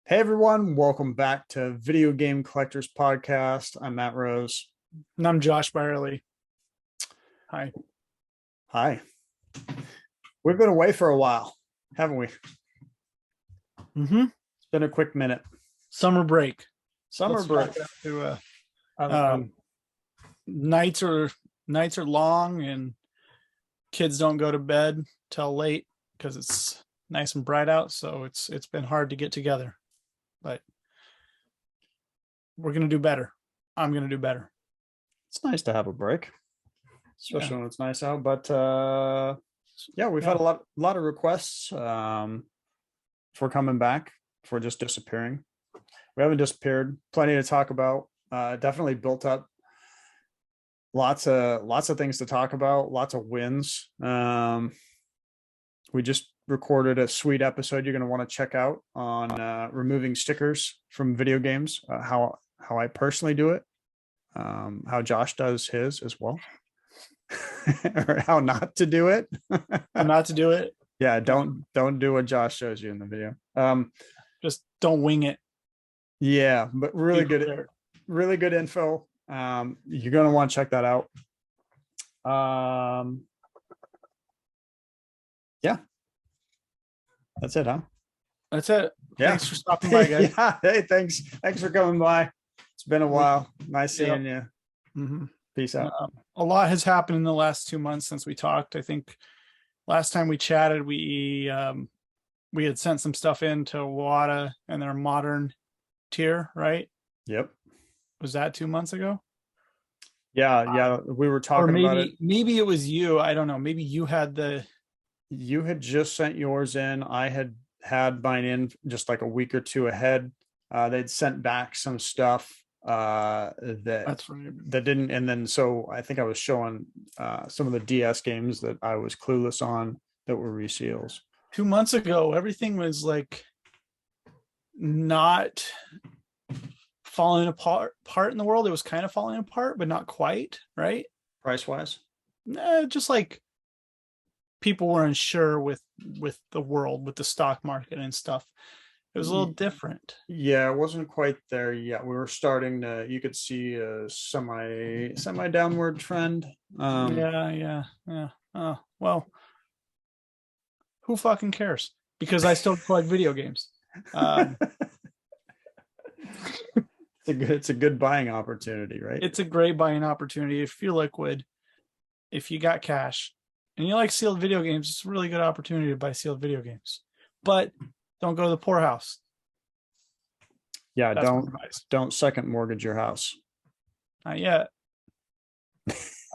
Hey everyone, welcome back to Video Game Collectors Podcast. I'm Matt Rose. And I'm Josh Byerly. Hi. Hi. We've been away for a while, haven't we? Mm-hmm. It's been a quick minute. Summer break. Summer break. Nights are long and kids don't go to bed till late because it's nice and bright out. So it's been hard to get together, but we're gonna do better. I'm gonna do better. It's nice to have a break, especially when it's nice out. But we've had a lot of requests for coming back, for just disappearing. We haven't disappeared. Plenty to talk about. Definitely built up lots of things to talk about. Lots of wins. We just recorded a sweet episode you're going to want to check out on removing stickers from video games. How I personally do it. How Josh does his as well. Or how not to do it. How not to do it. Yeah, don't do what Josh shows you in the video. Just don't wing it. Yeah, but really good info. You're gonna want to check that out. Yeah, that's it, huh? That's it. Yeah. Thanks for stopping by, guys. Yeah. Hey, thanks for coming by. It's been a while. Nice seeing you. Mm-hmm. Peace out. A lot has happened in the last 2 months since we talked. I think last time we chatted, we had sent some stuff into Wada and their modern tier, right? Yep. Was that 2 months ago? Yeah. We were talking about it. Maybe it was you. I don't know. Maybe you had just sent yours in. I had mine in just like a week or two ahead. They'd sent back some stuff that's right. that didn't, and then so I think I was showing some of the DS games that I was clueless on that were reseals. 2 months ago, everything was like not falling apart in the world. It was kind of falling apart, but not quite, right? Price wise? Just like people were unsure with the world, with the stock market and stuff. It was a little different. Yeah, it wasn't quite there yet. We were starting to, you could see a semi downward trend. Yeah. Oh, well, who fucking cares? Because I still collect video games. It's a good buying opportunity, right? It's a great buying opportunity. If you're liquid, if you got cash and you like sealed video games, it's a really good opportunity to buy sealed video games. But don't go to the poorhouse. Yeah, don't second mortgage your house. Not yet.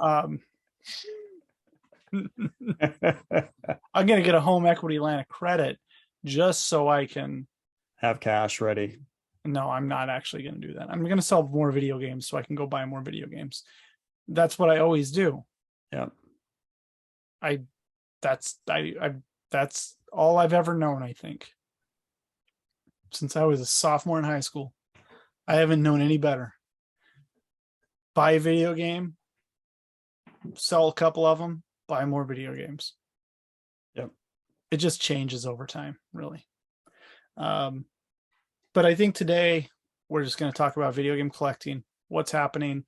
I'm gonna get a home equity line of credit just so I can have cash ready. No, I'm not actually going to do that. I'm going to sell more video games so I can go buy more video games. That's what I always do. Yeah. That's all I've ever known, I think. Since I was a sophomore in high school, I haven't known any better. Buy a video game, sell a couple of them, buy more video games. Yep. It just changes over time, really. But I think today we're just going to talk about video game collecting, what's happening,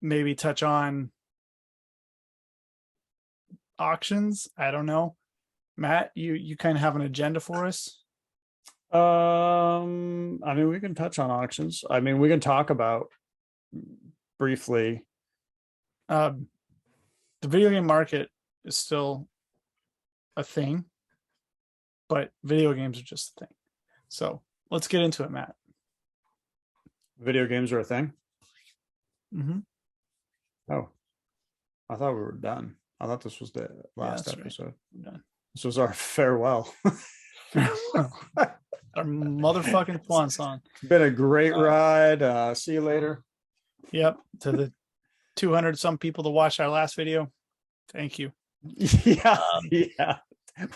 maybe touch on auctions. I don't know. Matt, you kind of have an agenda for us? I mean, we can touch on auctions. I mean, we can talk about briefly. The video game market is still a thing, but video games are just a thing. So let's get into it, Matt. Video games are a thing? Mm-hmm. Oh, I thought we were done. I thought this was the last episode. Right. We're done. This was our farewell. Our motherfucking swan song. It's been a great ride. See you later. Yep. To the 200 some people to watch our last video. Thank you. Yeah. Yeah.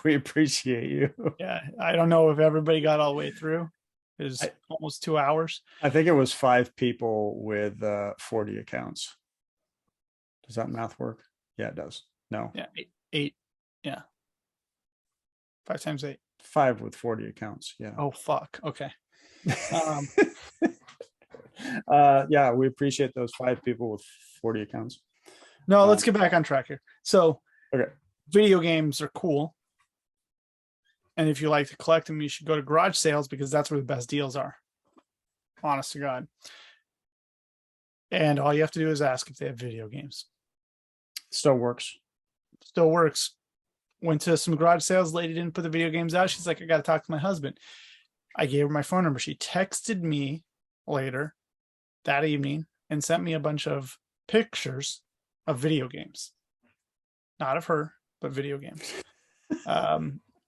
We appreciate you. Yeah, I don't know if everybody got all the way through. It was almost 2 hours. I think it was 5 people with 40 accounts. Does that math work? Yeah, it does. No. Yeah, eight. Yeah. 5 times 8. 5 with 40 accounts. Yeah. Oh fuck. Okay. Um, Yeah, we appreciate those 5 people with 40 accounts. no, let's get back on track here. So Okay. video games are cool. And if you like to collect them, you should go to garage sales because that's where the best deals are. Honest to God. And all you have to do is ask if they have video games. Still works. Still works. Went to some garage sales. Lady didn't put the video games out. She's like, I got to talk to my husband. I gave her my phone number. She texted me later that evening and sent me a bunch of pictures of video games. Not of her, but video games.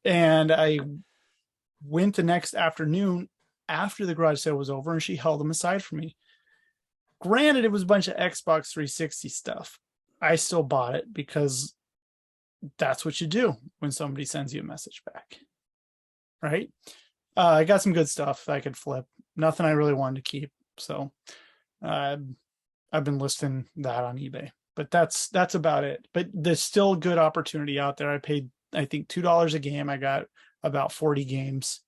And I went the next afternoon after the garage sale was over and she held them aside for me. Granted, it was a bunch of Xbox 360 stuff. I still bought it because that's what you do when somebody sends you a message back. Right? I got some good stuff that I could flip. Nothing I really wanted to keep. So I've been listing that on eBay. But that's about it. But there's still good opportunity out there. I paid, I think, $2 a game. I got about 40 games.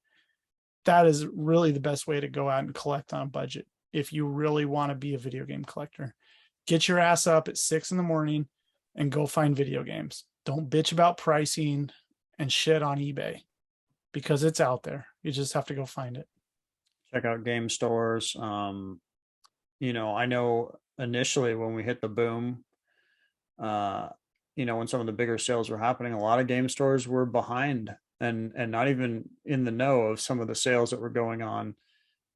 That is really the best way to go out and collect on a budget. If you really want to be a video game collector, get your ass up at 6 a.m. and go find video games. Don't bitch about pricing and shit on eBay because it's out there. You just have to go find it. Check out game stores. You know, I know initially when we hit the boom, you know, when some of the bigger sales were happening, a lot of game stores were behind and not even in the know of some of the sales that were going on.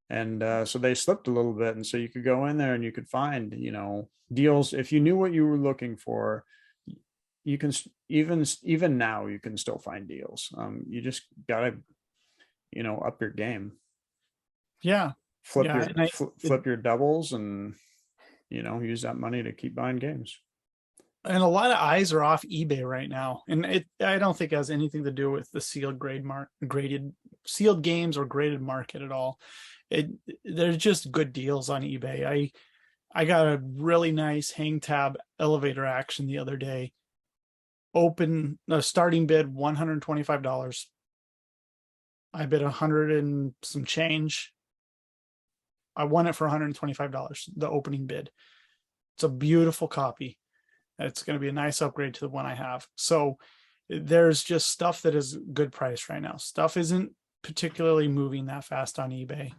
And so they slipped a little bit. And so you could go in there and you could find, you know, deals. If you knew what you were looking for, you can even now you can still find deals. You just gotta, you know, up your game. Yeah. Flip Yeah, your flip your doubles and, you know, use that money to keep buying games. and a lot of eyes are off eBay right now. And I don't think it has anything to do with the graded sealed games or graded market at all. There's just good deals on eBay. I got a really nice hang tab elevator action the other day. Starting bid $125. I bid 100 and some change. I won it for $125, the opening bid. It's a beautiful copy. It's going to be a nice upgrade to the one I have. So there's just stuff that is good price right now. Stuff isn't particularly moving that fast on eBay,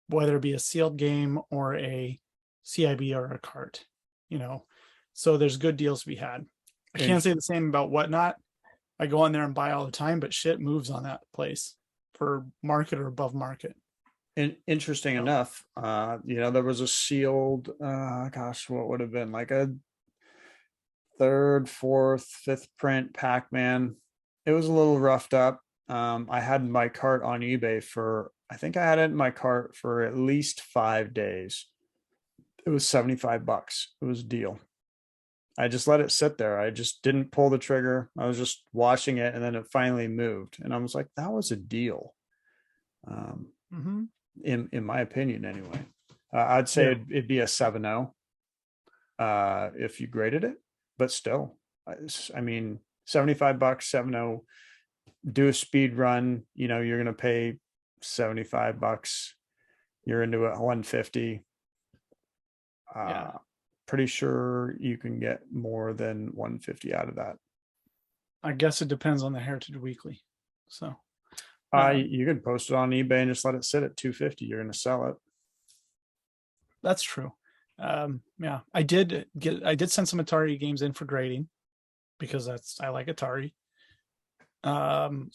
whether it be a sealed game or a CIB or a cart, you know. So there's good deals to be had. I can't say the same about Whatnot. I go on there and buy all the time, but shit moves on that place for market or above market. Interesting enough, you know, there was a sealed, gosh, what would have been like a 3rd, 4th, 5th print Pac-Man. It was a little roughed up. I had my cart on eBay I think I had it in my cart for at least 5 days. It was $75. It was a deal. I just let it sit there. I just didn't pull the trigger. I was just watching it and then it finally moved. And I was like, that was a deal. In my opinion, anyway. I'd say it'd be a 7.0 if you graded it, but still, I mean, $75, 7.0, do a speed run, you know, you're going to pay $75. You're into it 150. Pretty sure you can get more than 150 out of that. I guess it depends on the Heritage Weekly. So you can post it on eBay and just let it sit at 250. You're going to sell it. That's true. Yeah, I did send some Atari games in for grading because I like Atari. And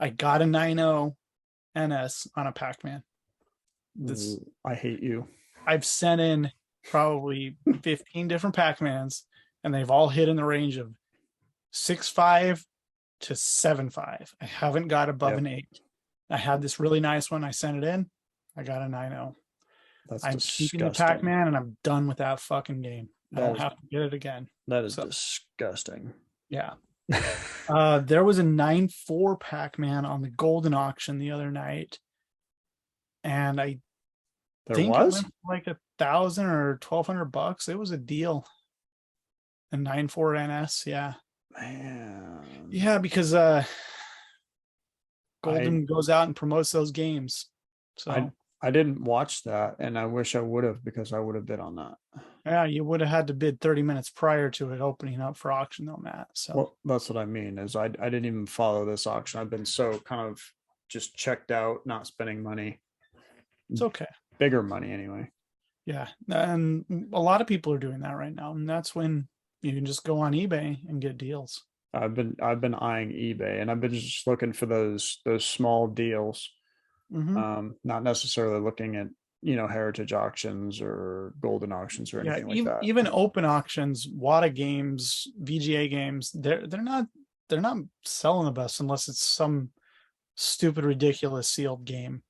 I got a 9.0 NS on a Pac-Man. I hate you. I've sent in probably 15 different Pac-Mans and they've all hit in the range of 6.5 to 7.5. I haven't got above an 8. I had this really nice one. I sent it in. I got a 9.0. I'm keeping the Pac-Man and I'm done with that fucking game. I don't have to get it again. That is disgusting. Yeah. There was a 9.4 Pac-Man on the golden auction the other night. And I think it went like $1,000 or $1,200. It was a deal. A 9.4 NS, yeah. Man. Yeah, because I Golden goes out and promotes those games. I So I didn't watch that, and I wish I would have, because I would have bid on that. yeah, you would have had to bid 30 minutes prior to it opening up for auction though, Matt. So Well, that's what I mean, is I didn't even follow this auction. I've been so kind of just checked out, not spending money, it's okay. bigger money anyway. Yeah. And a lot of people are doing that right now. And that's when you can just go on eBay and get deals. I've been eyeing eBay, and I've been just looking for those small deals. Hmm. Not necessarily looking at, heritage auctions or golden auctions or Yeah. anything like that. Even open auctions, WATA games, VGA games, they're not selling the best unless it's some stupid, ridiculous sealed game.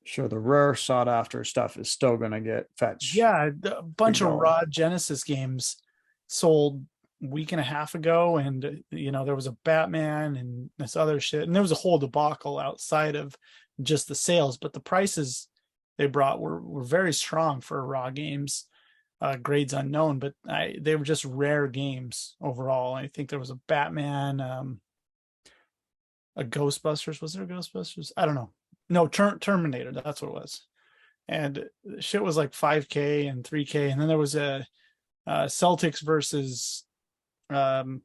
Sure, the rare sought after stuff is still going to get fetched Yeah, a big bunch of dollar. raw Genesis games sold a week and a half ago, and there was a Batman and this other shit, and there was a whole debacle outside of just the sales, but the prices they brought were very strong for raw games. Grades unknown, but they were just rare games overall. I think there was a Batman, a Ghostbusters. Was there a Ghostbusters? I don't know. No, Terminator. That's what it was. And shit was like 5K and 3K, and then there was a Celtics versus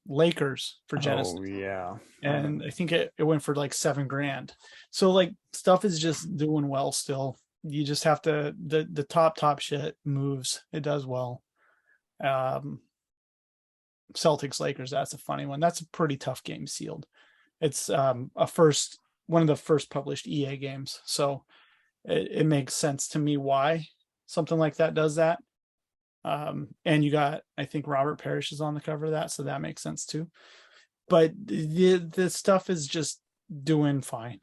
Lakers for Genesis, Oh yeah, I and remember. I think it went for like $7,000. So like stuff is just doing well still. You just have to the top shit moves. It does well. Um, Celtics Lakers, that's a funny one. That's a pretty tough game sealed. It's a first one of the first published EA games, so it makes sense to me why something like that does that. And you got, I think Robert Parrish is on the cover of that, so that makes sense too. But the stuff is just doing fine,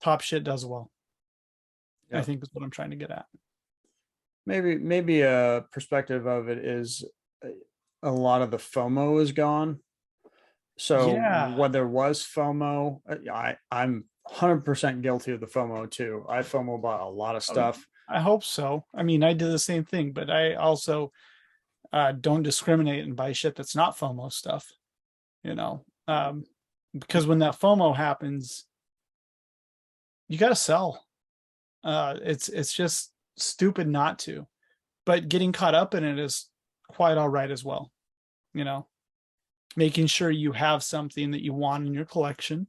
Top shit does well. I Yeah, think is what I'm trying to get at. maybe a perspective of it is a lot of the FOMO is gone. So Yeah, when there was FOMO, I'm 100% guilty of the FOMO too. I FOMO bought a lot of stuff. I hope so. I mean, I did the same thing, but I also don't discriminate and buy shit that's not FOMO stuff, you know. Because when that FOMO happens, you got to sell. It's just stupid not to, but getting caught up in it is quite all right as well. You know, making sure you have something that you want in your collection,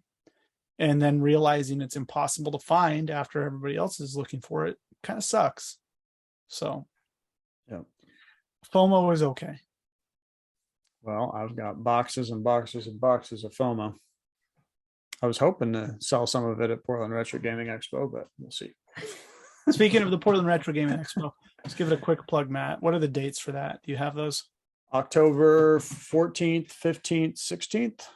and then realizing it's impossible to find after everybody else is looking for it kind of sucks. So Yeah. FOMO is okay. Well, I've got boxes and boxes and boxes of FOMO. I was hoping to sell some of it at Portland Retro Gaming Expo, but we'll see. Speaking of the Portland Retro Gaming Expo, let's give it a quick plug, Matt. What are the dates for that? Do you have those? October 14th, 15th, 16th.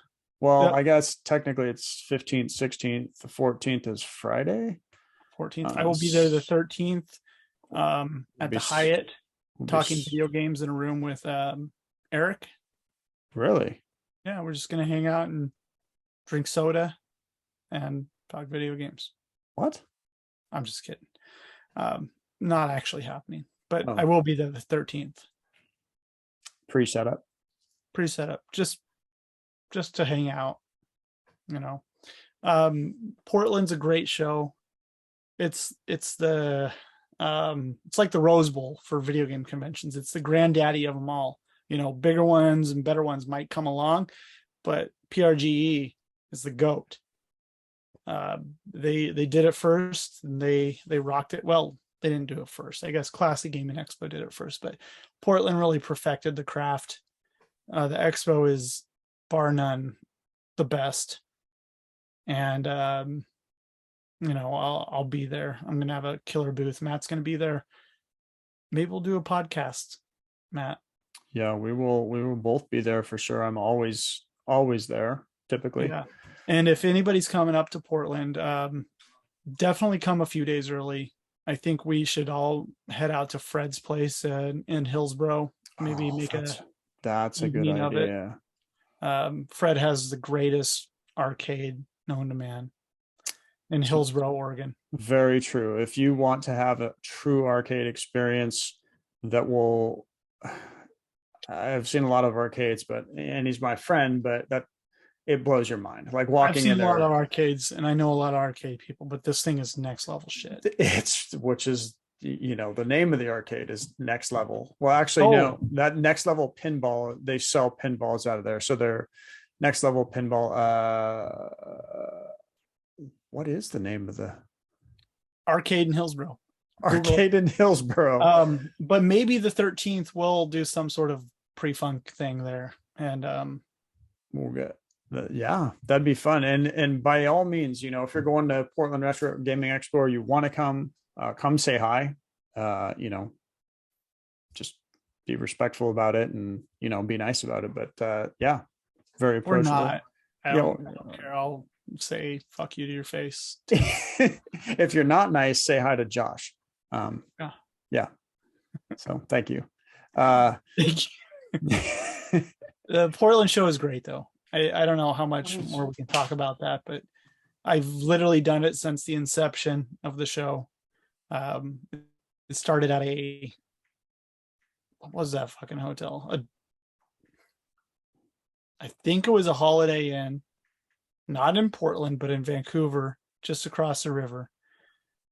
Well, Yep. I guess technically it's 15th, 16th. The 14th is Friday. 14th. I will be there the 13th We'll at be, the Hyatt we'll be talking video games in a room with Eric. really. Yeah, we're just going to hang out and drink soda and talk video games. What? I'm just kidding. Not actually happening, but I Oh, will be there the 13th. pre-setup. Pre-set up, just to hang out, you know. Portland's a great show. It's the it's like the Rose Bowl for video game conventions. It's the granddaddy of them all. Bigger ones and better ones might come along, but PRGE is the goat. They did it first, and they rocked it. Well, they didn't do it first. I guess Classic Gaming Expo did it first, but Portland really perfected the craft. The expo is bar none the best, and I'll be there. I'm gonna have a killer booth. Matt's gonna be there. Maybe we'll do a podcast, Matt. Yeah, we will both be there for sure. I'm always there typically. Yeah, and if anybody's coming up to Portland, definitely come a few days early. I think we should all head out to Fred's place in Hillsboro. Maybe Oh, make a that's a good evening of it. idea. Fred has the greatest arcade known to man in Hillsboro, Oregon. Very true. If you want to have a true arcade experience that will, I've seen a lot of arcades, and he's my friend, but it blows your mind. Like I've walking seen in a lot there, of arcades, and I know a lot of arcade people, but this thing is next level shit. it's which is the name of the arcade is Next Level. Well, actually, Oh, no, that Next Level Pinball, they sell pinballs out of there. So they're Next Level Pinball. What is the name of the arcade in Hillsborough. Google it. arcade in Hillsborough? But maybe the 13th will do some sort of pre-funk thing there. And We'll get yeah, that'd be fun. And by all means, if you're going to Portland Retro Gaming Expo or you want to come say hi. Just be respectful about it and be nice about it. But yeah, very or approachable. not. I don't care. I'll say fuck you to your face. If you're not nice, say hi to Josh. Yeah. So thank you. The Portland show is great though. I don't know how much more we can talk about that, but I've literally done it since the inception of the show. It started at what was that fucking hotel? I think it was a Holiday Inn, not in Portland, but in Vancouver, just across the river.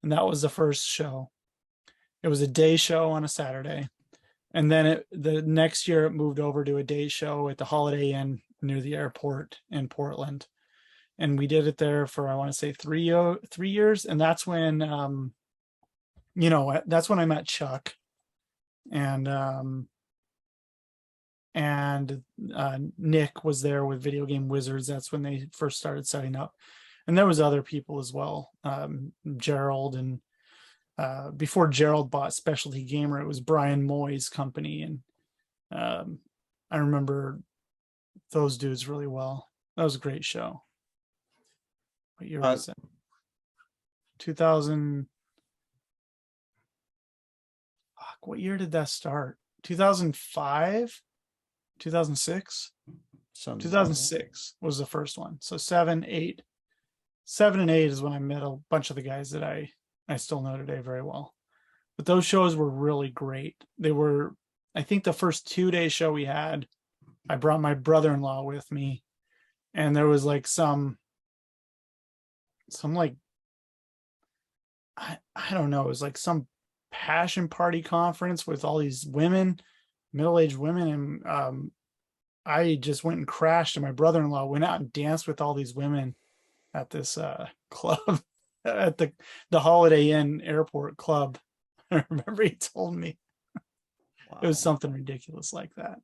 And that was the first show. It was a day show on a Saturday. And then the next year it moved over to a day show at the Holiday Inn near the airport in Portland. And we did it there for, I want to say 3 years. And that's when, that's when I met Chuck and Nick was there with Video Game Wizards. That's when they first started setting up. And there was other people as well. Gerald and before Gerald bought Specialty Gamer, it was Brian Moy's company. And I remember those dudes really well. That was a great show. What year was that? 2000. Fuck, what year did that start? 2005? 2006? 2006 was the first one. So 7, 8. 7 and 8 is when I met a bunch of the guys that I still know today very well. But those shows were really great. They were, I think the first 2-day show we had, I brought my brother-in-law with me, and there was like some like, I don't know, it was like some passion party conference with all these women, middle-aged women, and I just went and crashed, and my brother-in-law went out and danced with all these women at this club at the Holiday Inn Airport Club. I remember he told me. Wow. It was something ridiculous like that.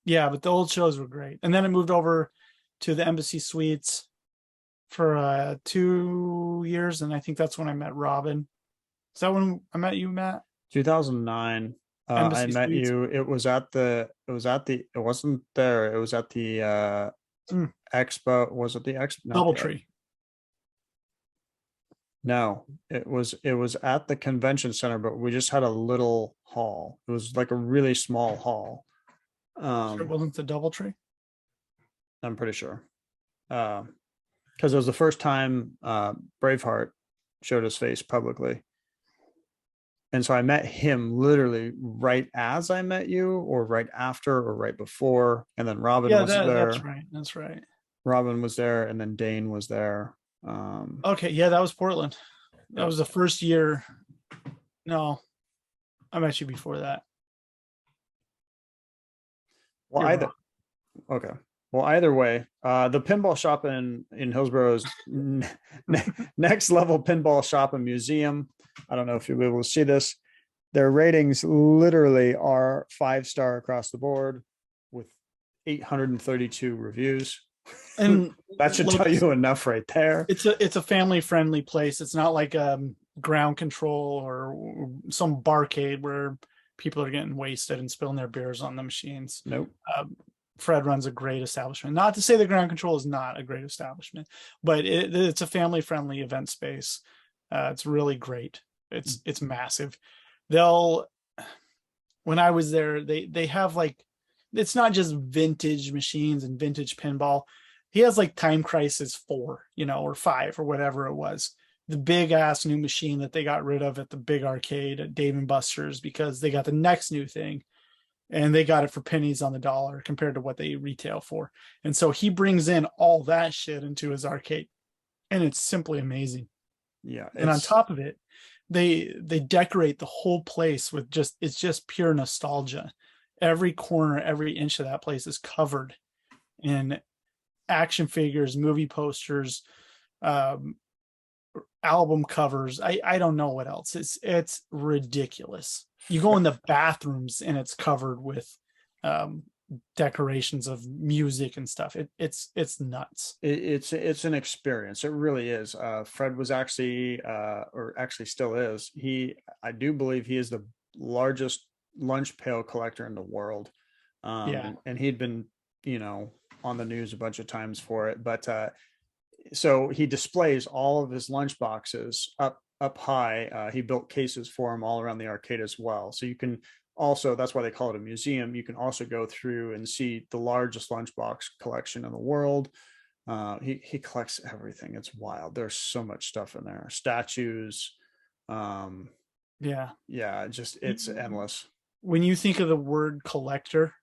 Yeah, but the old shows were great. And then I moved over to the Embassy Suites for 2 years, and I think that's when I met Robin. Is that when I met you, Matt? 2009. I met Suites. You. It wasn't there. It was at the Expo. Was it the Expo? Doubletree. No, it was at the convention center, but we just had a little hall. It was like a really small hall. Sure it wasn't the Doubletree? I'm pretty sure. Because it was the first time Braveheart showed his face publicly. And so I met him literally right as I met you, or right after, or right before. And then Robin was there. That's right. Robin was there, and then Dane was there. Okay, yeah, that was Portland. That was the first year. No, I met you before that. Well, either way, the pinball shop in Hillsborough is Next Level Pinball Shop and Museum. I don't know if you'll be able to see this. Their ratings literally are 5-star across the board with 832 reviews. And that should tell you enough right there. It's a family friendly place. It's not like ground control or some barcade where people are getting wasted and spilling their beers on the machines. Nope. Fred runs a great establishment. Not to say the ground control is not a great establishment, but it's a family friendly event space. It's really great. It's massive. When I was there, they have like, it's not just vintage machines and vintage pinball. He has like Time Crisis 4, or 5 or whatever it was. The big ass new machine that they got rid of at the big arcade at Dave and Buster's because they got the next new thing. and they got it for pennies on the dollar compared to what they retail for. And so he brings in all that shit into his arcade, and it's simply amazing. Yeah, And on it's top of it, they decorate the whole place with it's just pure nostalgia. Every corner, every inch of that place is covered in action figures, movie posters, um, album covers. I don't know what else. It's ridiculous. You go in the bathrooms and it's covered with um, decorations of music and stuff. It's nuts. it's an experience. It really is. Fred was actually, or actually still is. I do believe he is the largest lunch pail collector in the world. Yeah. And he'd been, on the news a bunch of times for it. But so he displays all of his lunch boxes up high. He built cases for them all around the arcade as well. So you can also, that's why they call it a museum. You can also go through and see the largest lunchbox collection in the world. He collects everything. It's wild. There's so much stuff in there. Statues. Yeah. Yeah, it's endless. When you think of the word collector,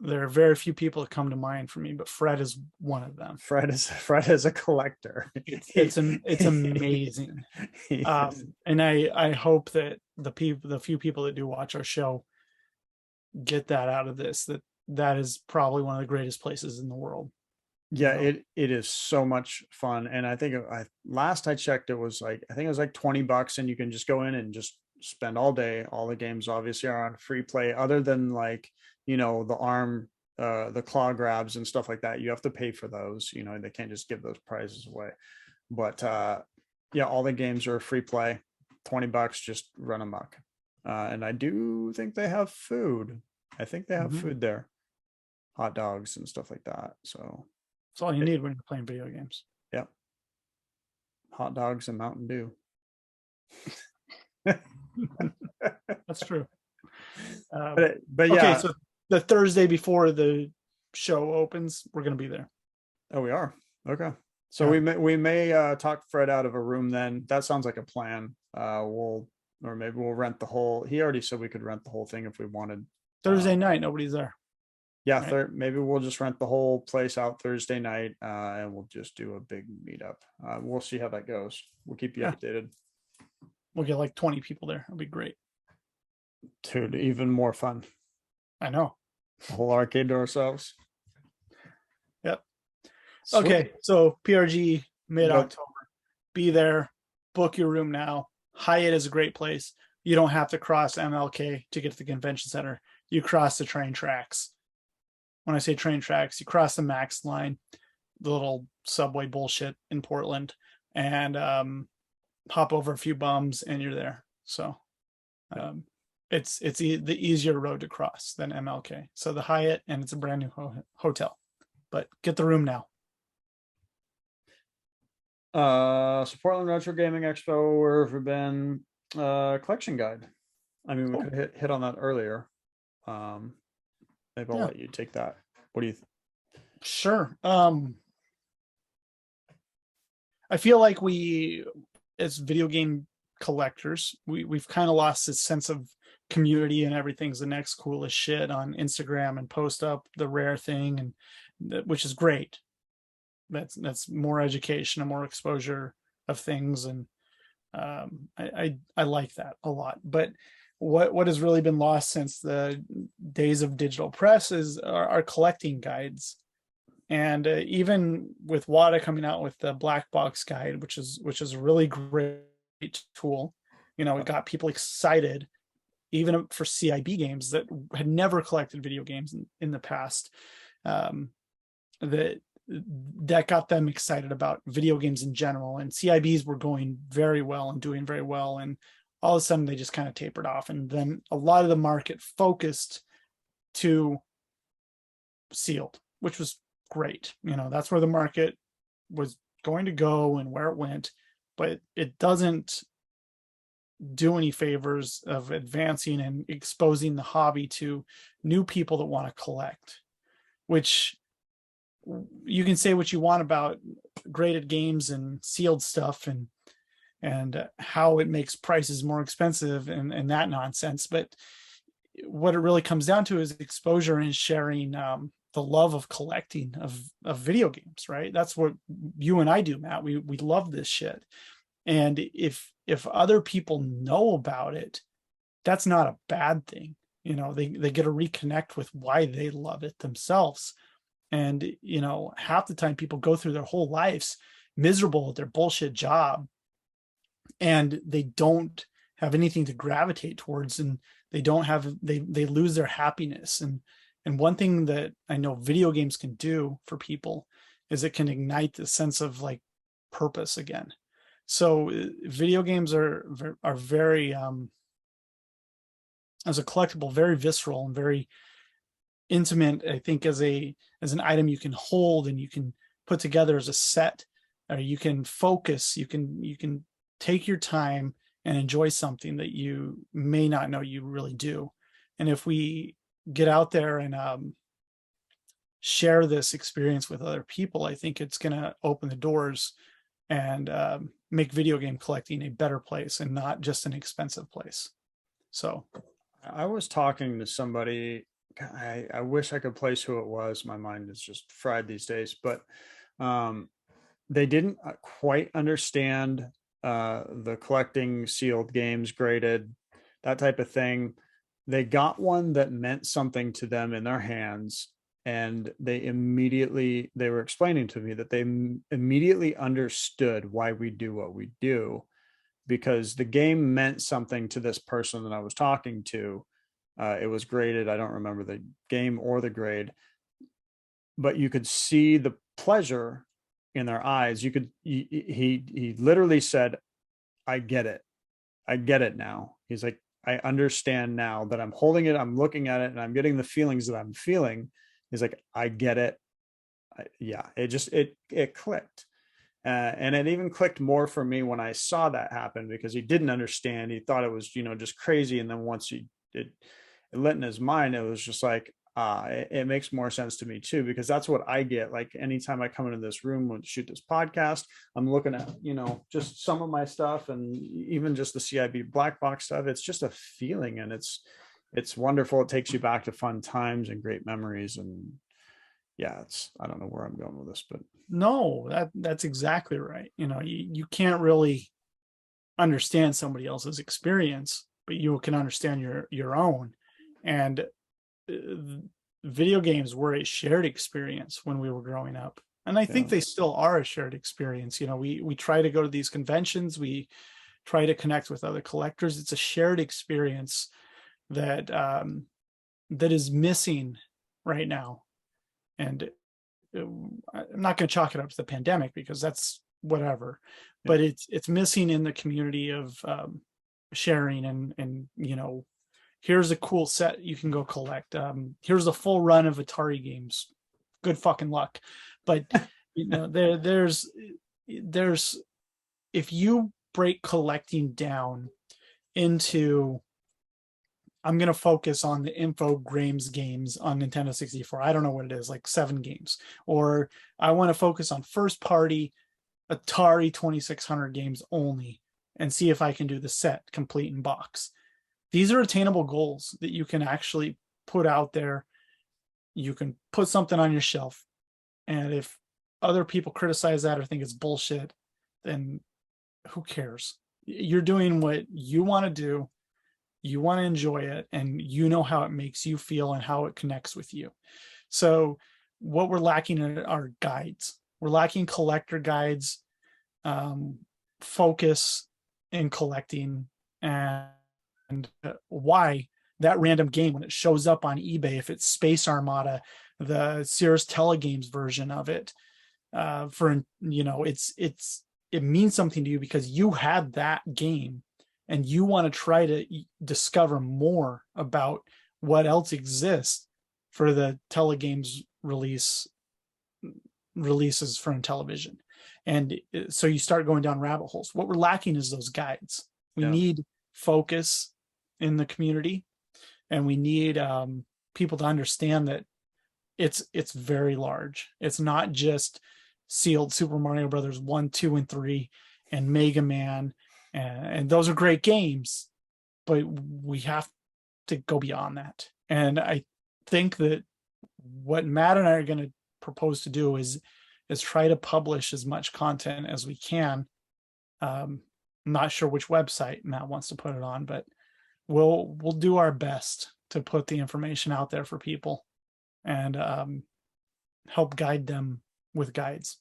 there are very few people that come to mind for me, but Fred is one of them. Fred is a collector. It's amazing. And I hope that the few people that do watch our show get that out of this, that is probably one of the greatest places in the world. Yeah, it is so much fun. And I think last I checked, it was like, I think it was like $20, and you can just go in and just spend all day. All the games obviously are on free play, other than like, the arm, the claw grabs and stuff like that. You have to pay for those. They can't just give those prizes away. But yeah, all the games are free play. $20, just run amok. And I do think they have food. I think they have food there, hot dogs and stuff like that. So that's all you need when you're playing video games. Yeah, hot dogs and Mountain Dew. That's true. But yeah. Okay, so the Thursday before the show opens, we're going to be there. Oh, we are. Okay. So yeah. we may talk Fred out of a room then. That sounds like a plan. Maybe we'll rent the whole. He already said we could rent the whole thing if we wanted. Thursday night, nobody's there. Yeah, right? Maybe we'll just rent the whole place out Thursday night, and we'll just do a big meetup. We'll see how that goes. We'll keep you updated. We'll get like 20 people there. It'll be great. Dude, even more fun. I know. The whole arcade to ourselves. Yep. Sweet. Okay, so PRG mid-October. Be there. Book your room now. Hyatt is a great place. You don't have to cross MLK to get to the convention center. You cross the train tracks. When I say train tracks, you cross the Max line, the little subway bullshit in Portland, and hop over a few bums and you're there. So it's the easier road to cross than MLK. So the Hyatt, and it's a brand new hotel, but get the room now. So Portland Retro Gaming Expo, where have we been? Collection guide. I mean, we could hit on that earlier. Maybe I'll let you take that. What do you think? Sure. I feel like we, as video game collectors, we've kind of lost this sense of community, and everything's the next coolest shit on Instagram and post up the rare thing, and which is great. That's more education and more exposure of things, and I like that a lot. But what has really been lost since the days of digital press is our collecting guides. And even with WADA coming out with the black box guide, which is a really great tool, it got people excited, even for CIB games that had never collected video games in the past. That got them excited about video games in general, and CIBs were going very well and doing very well, and all of a sudden they just kind of tapered off, and then a lot of the market focused to sealed, which was great. That's where the market was going to go and where it went, but it doesn't do any favors of advancing and exposing the hobby to new people that want to collect, which you can say what you want about graded games and sealed stuff and how it makes prices more expensive and that nonsense, but what it really comes down to is exposure and sharing the love of collecting of video games, right? That's what you and I do, Matt. We love this shit. And if other people know about it, that's not a bad thing. You know, they get to reconnect with why they love it themselves. And, you know, half the time people go through their whole lives miserable at their bullshit job, and they don't have anything to gravitate towards, and they don't have, they lose their happiness. And one thing that I know video games can do for people is it can ignite the sense of like purpose again. So video games are very as a collectible, very visceral and very intimate, I think, as an item you can hold and you can put together as a set, or you can focus, you can take your time and enjoy something that you may not know you really do. And if we get out there and share this experience with other people, I think it's going to open the doors and make video game collecting a better place and not just an expensive place. So I was talking to somebody. I wish I could place who it was. My mind is just fried these days, but they didn't quite understand the collecting sealed games, graded, that type of thing. They got one that meant something to them in their hands, and they were explaining to me that they immediately understood why we do what we do, because the game meant something to this person that I was talking to. It was graded. I don't remember the game or the grade, but you could see the pleasure in their eyes. He literally said, I get it. I get it now. He's like, I understand now that I'm holding it, I'm looking at it, and I'm getting the feelings that I'm feeling. He's like, I get it. Yeah, it clicked. And it even clicked more for me when I saw that happen, because he didn't understand. He thought it was, just crazy. And then once it lit in his mind, it was just like, it makes more sense to me too, because that's what I get. Like anytime I come into this room and shoot this podcast, I'm looking at, just some of my stuff, and even just the CIB black box stuff. It's just a feeling, and it's wonderful. It takes you back to fun times and great memories. And yeah, I don't know where I'm going with this, but no, that's exactly right. You can't really understand somebody else's experience, but you can understand your own. And video games were a shared experience when we were growing up, and I think they still are a shared experience. We try to go to these conventions, we try to connect with other collectors. It's a shared experience that is missing right now. And I'm not going to chalk it up to the pandemic, because that's whatever, but it's missing in the community of sharing and here's a cool set you can go collect. Here's a full run of Atari games. Good fucking luck. But there's if you break collecting down into, I'm going to focus on the Infogrames games on Nintendo 64. I don't know what it is, like 7 games. Or I want to focus on first party Atari 2600 games only and see if I can do the set complete in box. These are attainable goals that you can actually put out there. You can put something on your shelf. And if other people criticize that or think it's bullshit, then who cares? You're doing what you want to do. You want to enjoy it, and you know how it makes you feel and how it connects with you. So what we're lacking are guides. We're lacking collector guides, focus in collecting, and why that random game, when it shows up on eBay, if it's Space Armada, the Sears Telegames version of it, it means something to you because you had that game and you want to try to discover more about what else exists for the Telegames releases for television. And so you start going down rabbit holes. What we're lacking is those guides. We need focus in the community, and we need people to understand that it's very large. It's not just sealed Super Mario Brothers 1, 2, and 3 and Mega Man, and those are great games, but we have to go beyond that. And I think that what Matt and I are going to propose to do is try to publish as much content as we can. I'm not sure which website Matt wants to put it on, but we'll do our best to put the information out there for people and help guide them with guides.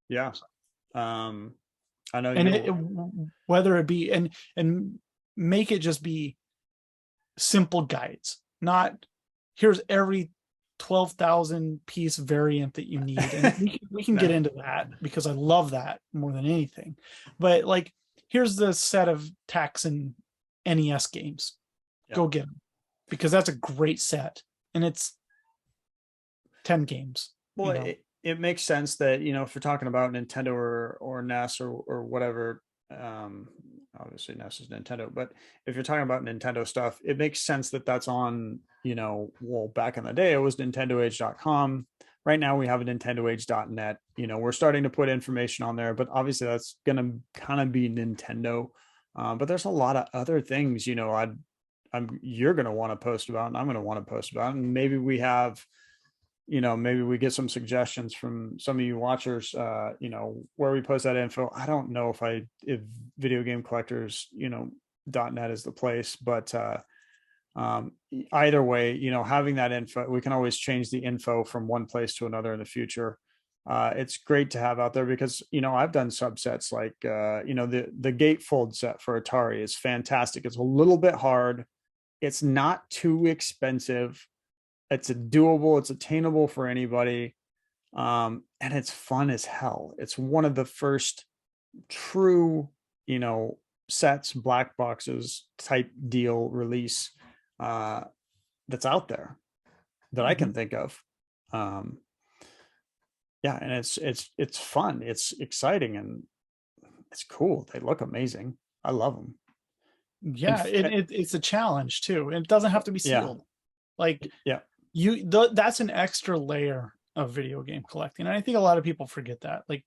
Yeah. I know And whether it be and make it just be simple guides, not here's every 12,000 piece variant that you need. And we can No. get into that because I love that more than anything. But like, here's the set of tax and NES games. Yep. Go get them because that's a great set and it's 10 games. Well, it makes sense that, if you're talking about Nintendo or NES or whatever, obviously NES is Nintendo, but if you're talking about Nintendo stuff, it makes sense that that's on, well, back in the day, it was NintendoAge.com. Right now we have a NintendoAge.net. We're starting to put information on there, but obviously that's going to kind of be Nintendo. But there's a lot of other things, you're going to want to post about, and I'm going to want to post about, and maybe we have, maybe we get some suggestions from some of you watchers, where we post that info. I don't know if Video Game Collectors, .net is the place, but either way, having that info, we can always change the info from one place to another in the future. It's great to have out there because, I've done subsets like, the gatefold set for Atari is fantastic. It's a little bit hard. It's not too expensive. It's doable, it's attainable for anybody. And it's fun as hell. It's one of the first true, sets, black boxes type deal release that's out there that I can think of. Yeah, and it's fun, it's exciting, and it's cool. They look amazing. I love them. Yeah, it's a challenge too. And it doesn't have to be sealed. Like, yeah. That's an extra layer of video game collecting. And I think a lot of people forget that. Like,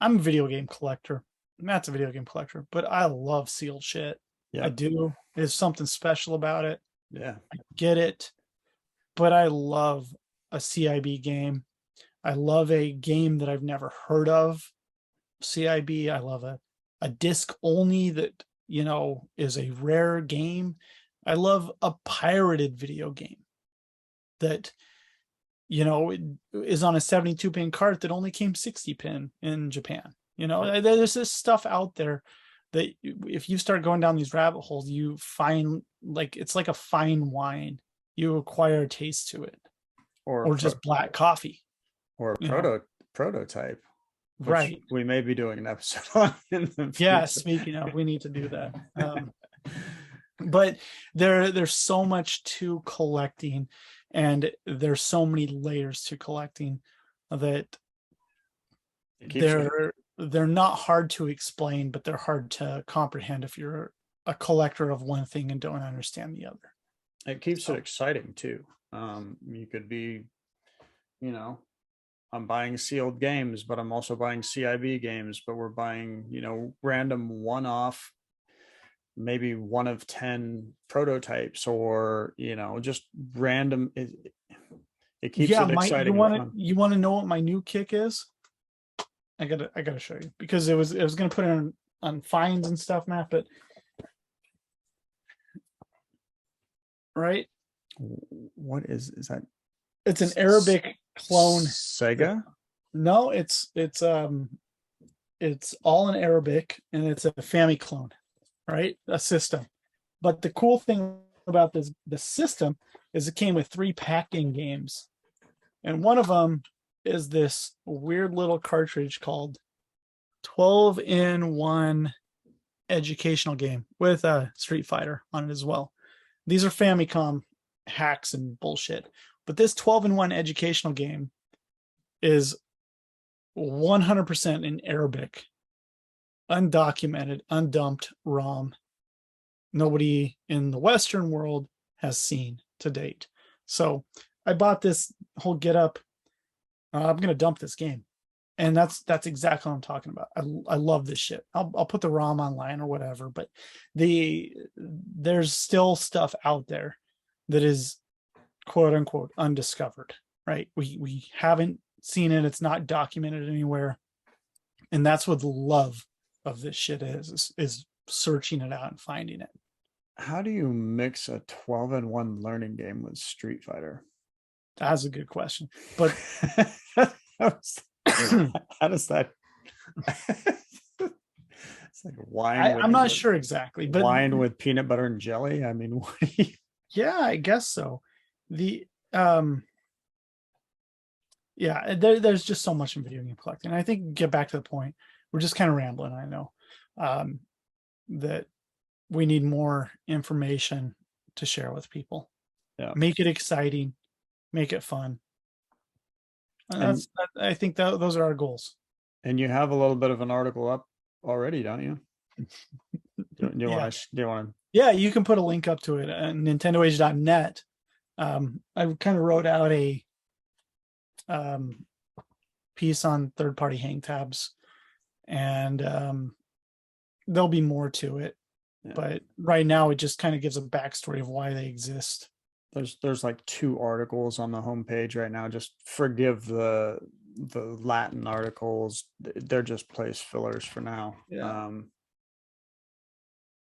I'm a video game collector. Matt's a video game collector, but I love sealed shit. Yeah. I do. There's something special about it. Yeah. I get it. But I love a CIB game. I love a game that I've never heard of. CIB. I love a disc only that, is a rare game. I love a pirated video game that is on a 72 pin cart that only came 60 pin in Japan. There's this stuff out there that if you start going down these rabbit holes, you find like it's like a fine wine. You acquire a taste to it, or just black coffee, or a prototype. Right. We may be doing an episode on in the future. Yeah, speaking of, we need to do that. But there's so much to collecting, and there's so many layers to collecting that they're not hard to explain, but they're hard to comprehend if you're a collector of one thing and don't understand the other. It keeps it exciting too. You could be, I'm buying sealed games, but I'm also buying CIB games, but we're buying, random one-off, maybe 1 of 10 prototypes, or just random. It keeps it exciting. You want to know what my new kick is? I gotta show you, because it was gonna put it on fines and stuff, Matt, but right. What is that? It's an Arabic clone. Sega? No, it's all in Arabic, and it's a Family clone, right? A system. But the cool thing about the system is it came with 3 pack-in games, and one of them is this weird little cartridge called 12-in-1 educational game with a Street Fighter on it as well. These are Famicom hacks and bullshit, but this 12-in-1 educational game is 100% in Arabic, undocumented, undumped ROM. Nobody in the Western world has seen to date. So I bought this whole get up. I'm going to dump this game. And that's exactly what I'm talking about. I love this shit. I'll put the ROM online or whatever, but there's still stuff out there that is quote unquote undiscovered, right? We haven't seen it. It's not documented anywhere. And that's what the love of this shit is searching it out and finding it. How do you mix a 12-in-1 learning game with Street Fighter? That's a good question. But How does that? It's like wine I'm not sure exactly, but wine with peanut butter and jelly. I mean, what do you? yeah, I guess so. The yeah, there's just so much in video game collecting. I think get back to the point. We're just kind of rambling. I know that we need more information to share with people. Yeah. Make it exciting, make it fun. And I think that those are our goals. And you have a little bit of an article up already, don't you? Do you Yeah. want to? Do you want to? Yeah, you can put a link up to it at nintendoage.net. I kind of wrote out a piece on third-party hang tabs, and there'll be more to it. Yeah. But right now, it just kind of gives a backstory of why they exist. There's like 2 articles on the homepage right now. Just forgive the Latin articles. They're just place fillers for now. Yeah.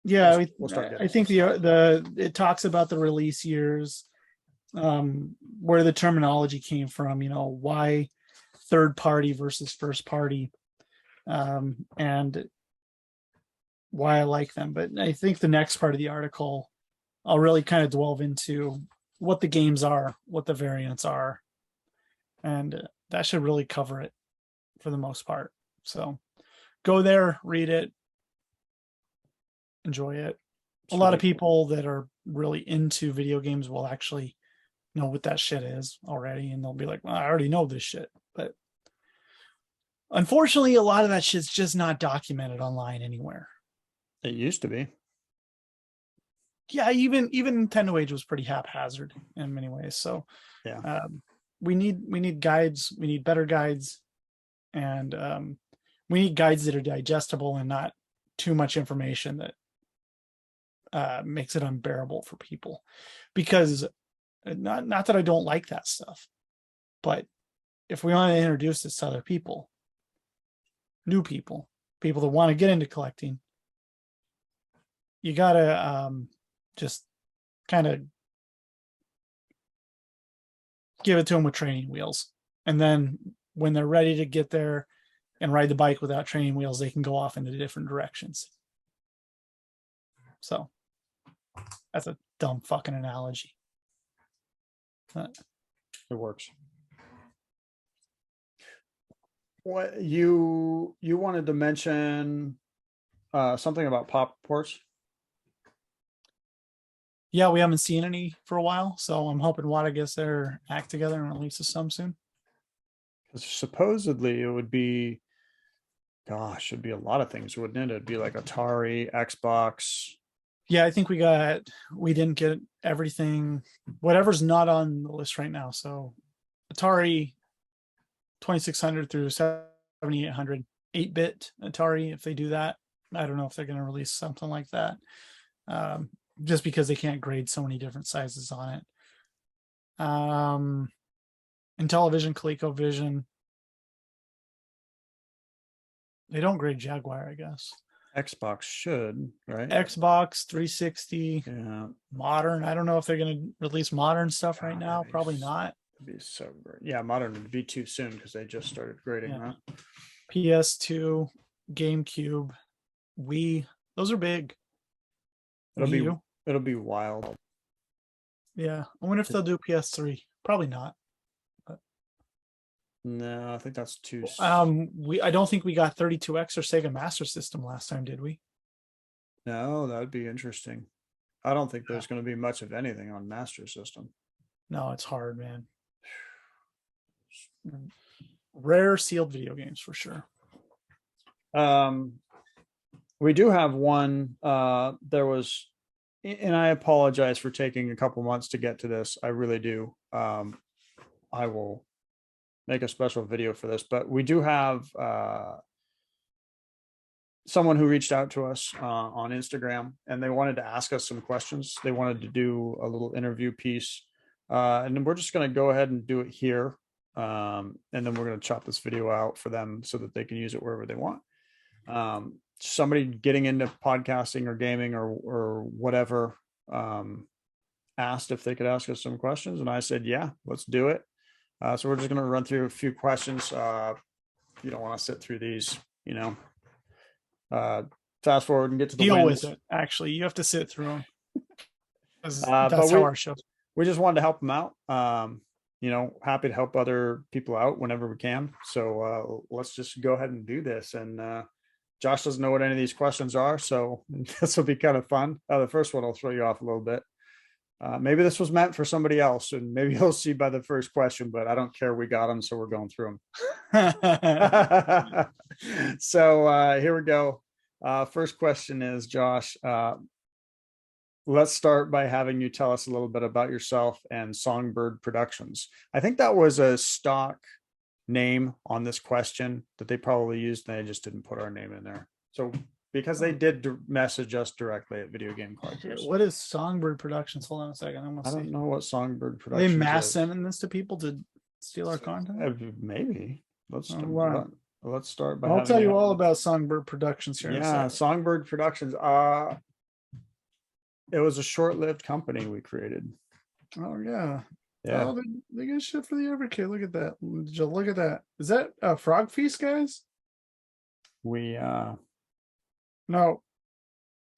Yeah, we'll start I think it talks about the release years, where the terminology came from, why third party versus first party, and why I like them. But I think the next part of the article, I'll really kind of delve into what the games are, what the variants are, and that should really cover it for the most part. So go there, read it, enjoy it. A lot of people that are really into video games will actually know what that shit is already, and they'll be like, well, I already know this shit. But unfortunately, a lot of that shit's just not documented online anywhere. It used to be. Yeah, even Nintendo Age was pretty haphazard in many ways. So yeah, we need guides. We need better guides, and we need guides that are digestible and not too much information that makes it unbearable for people. Because not that I don't like that stuff, but if we want to introduce this to other people, new people that want to get into collecting, you gotta just kind of give it to them with training wheels. And then when they're ready to get there and ride the bike without training wheels, they can go off into different directions. So that's a dumb fucking analogy. It works. What you wanted to mention something about pop ports? Yeah, we haven't seen any for a while, so I'm hoping Wata gets their act together and releases some soon. Because supposedly it would be, gosh, it'd be a lot of things, wouldn't it? It'd be like Atari, Xbox. Yeah, I think we didn't get everything, whatever's not on the list right now. So Atari 2600 through 7800, 8-bit Atari, if they do that. I don't know if they're going to release something like that. Just because they can't grade so many different sizes on it. Intellivision, ColecoVision. They don't grade Jaguar, I guess. Xbox should, right? Xbox 360. Yeah. Modern. I don't know if they're going to release modern stuff right now. Probably not. It'd be so great. Yeah, modern would be too soon because they just started grading that. PS2, GameCube, Wii. Those are big. It'll be wild. Yeah, I wonder if they'll do PS3. Probably not. But no, I think that's too. I don't think we got 32X or Sega Master System last time, did we? No, that would be interesting. I don't think there's going to be much of anything on Master System. No, it's hard, man. Rare sealed video games for sure. We do have one. There was, and I apologize for taking a couple months to get to this. I really do. I will make a special video for this, but we do have someone who reached out to us on Instagram, and they wanted to ask us some questions. They wanted to do a little interview piece, and then we're just going to go ahead and do it here, and then we're going to chop this video out for them so that they can use it wherever they want. Somebody getting into podcasting or gaming or whatever asked if they could ask us some questions, and I said, yeah, let's do it. So we're just going to run through a few questions. You don't want to sit through these, fast forward and get to the Deal wins. with it. Actually, you have to sit through them. That's But how our show. we just wanted to help them out. Happy to help other people out whenever we can. So let's just go ahead and do this. And Josh doesn't know what any of these questions are, so this will be kind of fun. The first one will throw you off a little bit. Maybe this was meant for somebody else, and maybe you'll see by the first question, but I don't care. We got them, so we're going through them. So here we go. First question is, Josh, let's start by having you tell us a little bit about yourself and Songbird Productions. I think that was a stock name on this question that they probably used, and they just didn't put our name in there. So because they did message us directly at Video Game Collectors. What is Songbird Productions? Hold on a second. I don't know what Songbird Are Productions they mass is. sending this to people to steal our content? Maybe. Let's start by. I'll tell you all about Songbird Productions here. Yeah, Songbird Productions. It was a short-lived company we created. Oh yeah. Yeah. Oh, they get shit for the Everkid. Look at that. Did you look at that? Is that a Frog Feast, guys? We No.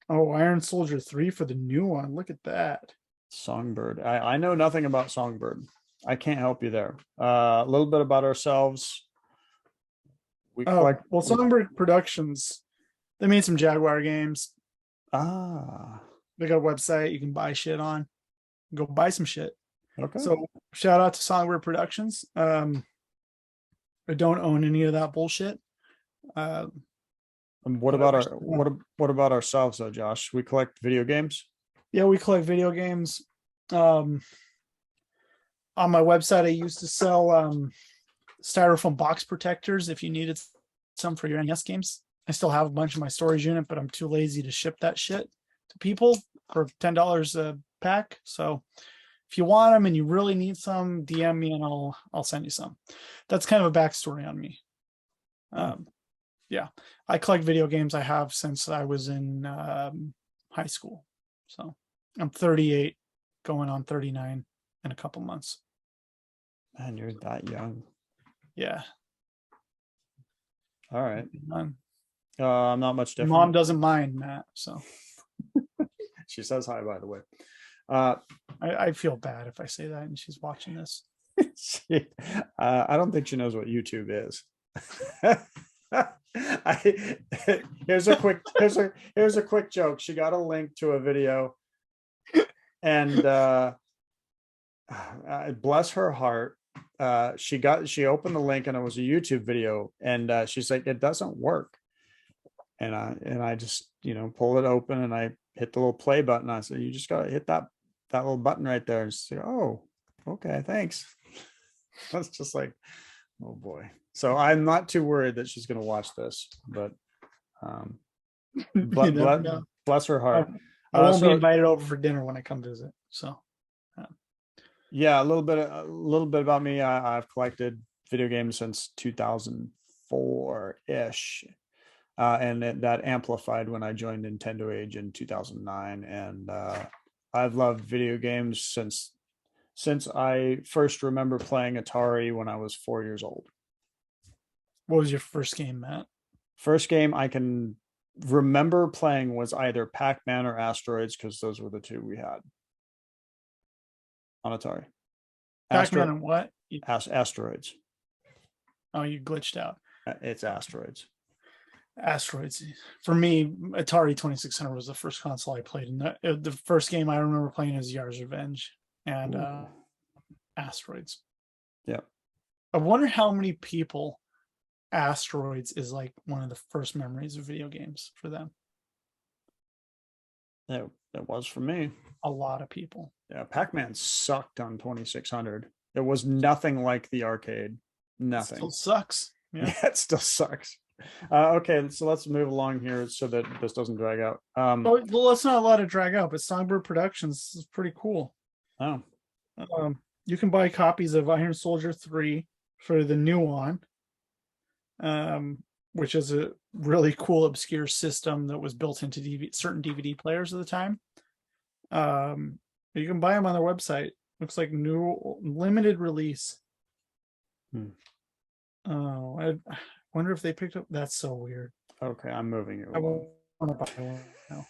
Oh, Iron Soldier 3 for the new one. Look at that. Songbird. I know nothing about Songbird. I can't help you there. A little bit about ourselves. Songbird Productions, they made some Jaguar games. They got a website you can buy shit on. Go buy some shit. Okay. So shout out to Songbird Productions. I don't own any of that bullshit. What about ourselves though, Josh? We collect video games. Yeah, we collect video games. On my website, I used to sell styrofoam box protectors if you needed some for your NES games. I still have a bunch in my storage unit, but I'm too lazy to ship that shit to people for $10 a pack. So if you want them and you really need some, DM me and I'll send you some. That's kind of a backstory on me. Yeah, I collect video games. I have since I was in high school. So I'm 38, going on 39 in a couple months. Man, you're that young. Yeah. All right. I'm not much different. Mom doesn't mind, Matt. So she says hi, by the way. I feel bad if I say that and she's watching this. I don't think she knows what YouTube is. Here's a quick joke. She got a link to a video, and bless her heart, she opened the link and it was a YouTube video, and she's like, it doesn't work. And I just pulled it open and I hit the little play button. I said, you just gotta hit that little button right there. And she's like, oh, okay, thanks. That's just like, oh boy. So I'm not too worried that she's going to watch this, but bless her heart. I won't be invited over for dinner when I come visit. So yeah, a little bit about me. I've collected video games since 2004-ish. And that amplified when I joined Nintendo Age in 2009. And I've loved video games since I first remember playing Atari when I was 4 years old. What was your first game, Matt? First game I can remember playing was either Pac-Man or Asteroids, because those were the two we had on Atari. Pac-Man and what? Asteroids. Oh, you glitched out. It's Asteroids. Asteroids. For me, Atari 2600 was the first console I played. And the first game I remember playing is Yar's Revenge and Asteroids. Yeah. I wonder how many people Asteroids is like one of the first memories of video games for them. It was for me. A lot of people. Yeah, Pac-Man sucked on 2600. It was nothing like the arcade. Nothing. Still sucks. Yeah. Yeah, it still sucks. Okay, so let's move along here so that this doesn't drag out. Oh, well, it's not a lot to drag out, but Songbird Productions is pretty cool. Oh, You can buy copies of Iron Soldier 3 for the new one, which is a really cool, obscure system that was built into certain DVD players at the time. You can buy them on their website. Looks like new limited release. Oh, I wonder if they picked up. That's so weird. okay, I'm moving you I along. want to buy one now.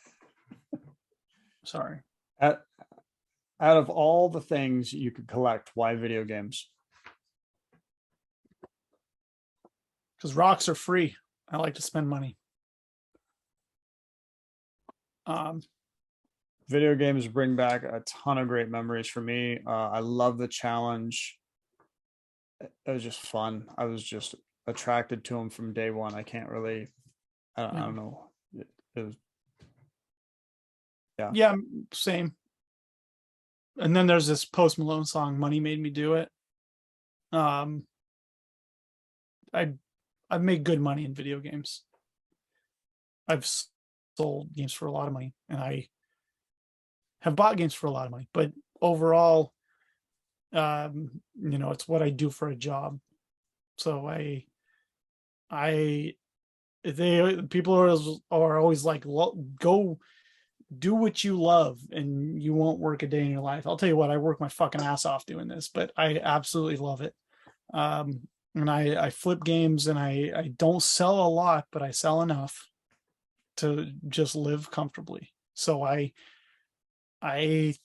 Sorry. Out of all the things you could collect, why video games? Because rocks are free. I like to spend money. Video games bring back a ton of great memories for me. I love the challenge. It was just fun. I was just attracted to them from day one. I can't really, I don't know. It was, Yeah, same. And then there's this Post Malone song, "Money Made Me Do It." I've made good money in video games. I've sold games for a lot of money, and I have bought games for a lot of money. But overall, it's what I do for a job. So people are always like, go do what you love and you won't work a day in your life. I'll tell you what, I work my fucking ass off doing this, but I absolutely love it. And I flip games, and I don't sell a lot, but I sell enough to just live comfortably. So I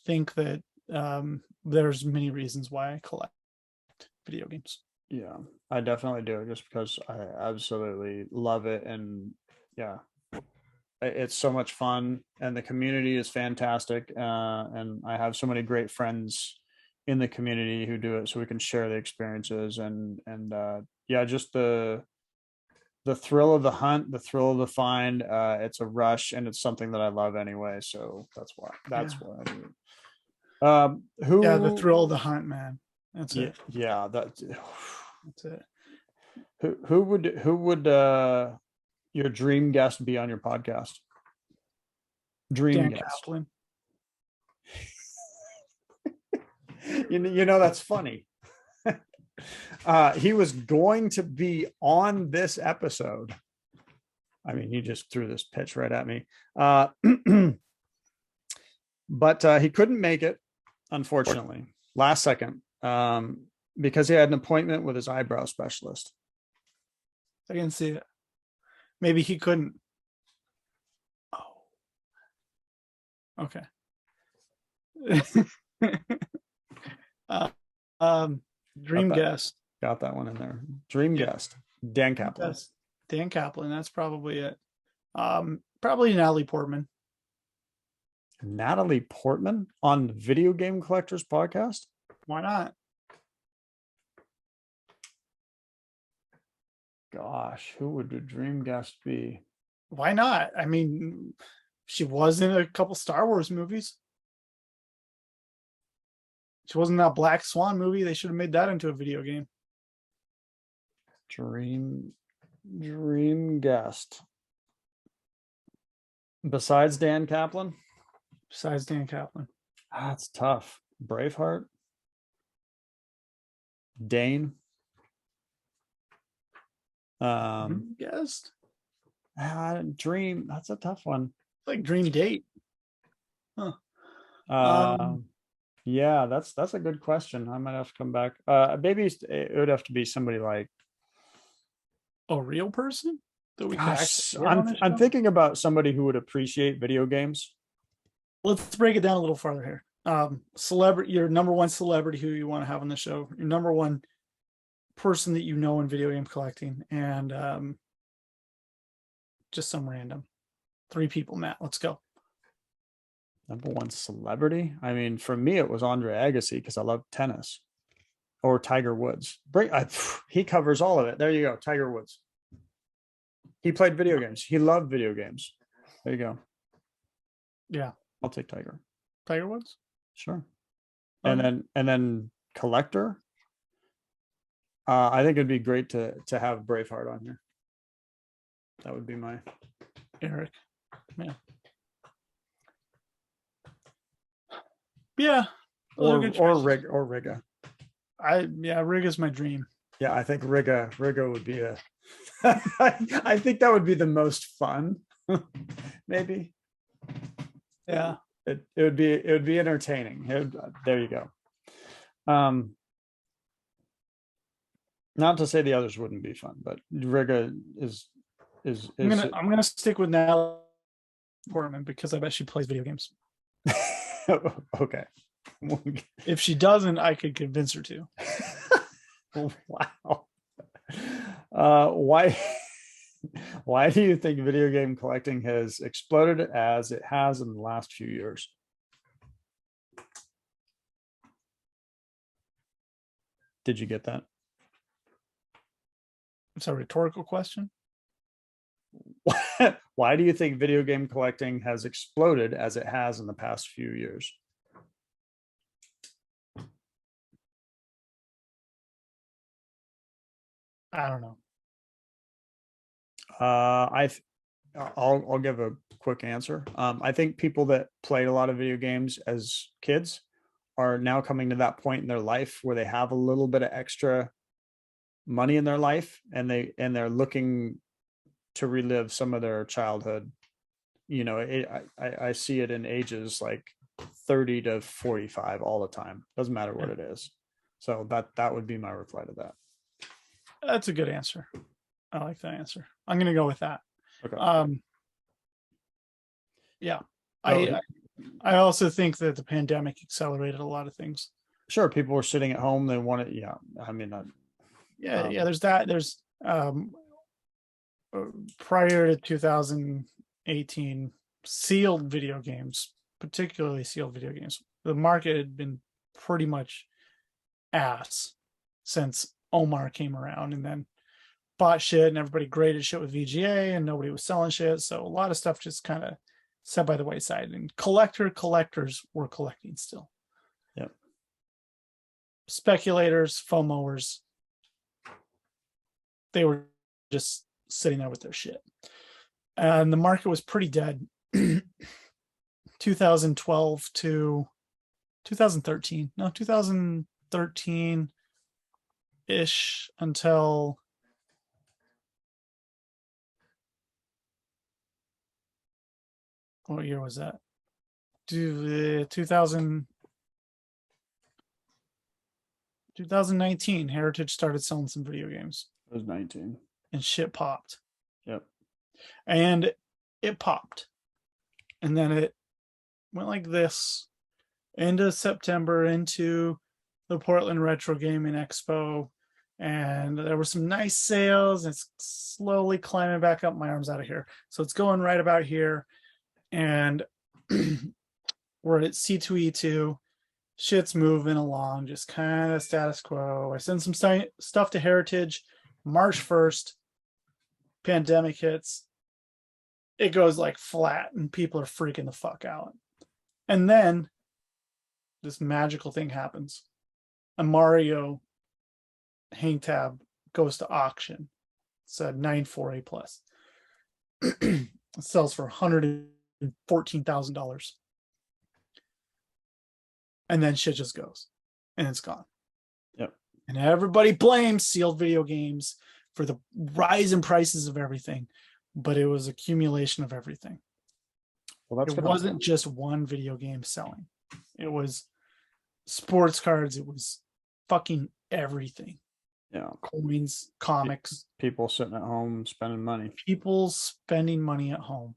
think that there's many reasons why I collect video games. yeah, I definitely do, just because I absolutely love it. And yeah, it's so much fun, and the community is fantastic. And I have so many great friends in the community who do it, so we can share the experiences. And yeah, just the thrill of the hunt, the thrill of the find. It's a rush, and it's something that I love anyway. So that's why I do it. Yeah, the Who? thrill of the hunt, man. That's Yeah, it. yeah. That's it. Who would your dream guest be on your podcast? Dream Dan guest. Kaplan. You know that's funny. He was going to be on this episode. I mean, he just threw this pitch right at me. But he couldn't make it, unfortunately, last second, because he had an appointment with his eyebrow specialist. I didn't see it. Maybe he couldn't. Oh, okay. Dream guest. Got that one in there. Dream guest. Dan Kaplan. Dan Kaplan. That's probably it. Probably Natalie Portman. Natalie Portman on Video Game Collectors Podcast. Why not? Gosh, who would the dream guest be? Why not? I mean, she was in a couple Star Wars movies. She wasn't that Black Swan movie. They should have made that into a video game. Dream guest. Besides Dan Kaplan? Besides Dan Kaplan. That's tough. Braveheart? Dane? Guest? Dream. That's a tough one. Like Dream Date. Huh. Yeah, that's a good question. I might have to come back. Maybe it would have to be somebody like a real person that we I'm thinking about somebody who would appreciate video games. Let's break it down a little farther here. Celebrity, your number one celebrity who you want to have on the show, your number one person that you know in video game collecting, and just some random 3 people. Matt, let's go. Number one celebrity. I mean, for me, it was Andre Agassi because I love tennis, or Tiger Woods. He covers all of it. There you go, Tiger Woods. He played video games. He loved video games. There you go. Yeah, I'll take Tiger. Tiger Woods. Sure. And then collector. I think it'd be great to have Braveheart on here. That would be my Eric. Yeah. or Riga. Rig is my dream. Yeah, I think Riga would be a. I think that would be the most fun. Maybe. Yeah. It would be entertaining. There you go. Not to say the others wouldn't be fun, but Riga is. I'm gonna stick with Natalie Portman because I bet she plays video games. Okay. If she doesn't, I could convince her to. Wow. Why do you think video game collecting has exploded as it has in the last few years? Did you get that? It's a rhetorical question. Why do you think video game collecting has exploded as it has in the past few years? I don't know. I'll give a quick answer. I think people that played a lot of video games as kids are now coming to that point in their life where they have a little bit of extra money in their life, and they're looking to relive some of their childhood. You know, I see it in ages like 30 to 45 all the time. Doesn't matter what it is. So that would be my reply to that. That's a good answer. I like that answer. I'm going to go with that. Okay. Yeah. I also think that the pandemic accelerated a lot of things. Sure. People were sitting at home. They wanted, yeah. I mean, there's that. There's prior to 2018, sealed video games, particularly sealed video games, the market had been pretty much ass since Omar came around, and then bought shit and everybody graded shit with VGA and nobody was selling shit. So a lot of stuff just kind of set by the wayside, and collectors were collecting still. Yep. Speculators, FOMOers, they were just sitting there with their shit. And the market was pretty dead 2012 to 2013. No, 2013 ish until what year was that? 2019, Heritage started selling some video games. It was 19. And shit popped. Yep. And it popped. And then it went like this into September, into the Portland Retro Gaming Expo. And there were some nice sales. It's slowly climbing back up. My arm's out of here. So it's going right about here. And we're at C2E2. Shit's moving along, just kind of status quo. I send some stuff to Heritage. March 1st, pandemic hits. It goes like flat, and people are freaking the fuck out. And then this magical thing happens. A Mario hang tab goes to auction. It's a 94A plus. It sells for $114,000. And then shit just goes, and it's gone. Yep. And everybody blames sealed video games for the rise in prices of everything, but it was accumulation of everything. Well, it wasn't just one video game selling. It was sports cards. It was fucking everything. Yeah. Coins, comics. People sitting at home spending money. People spending money at home.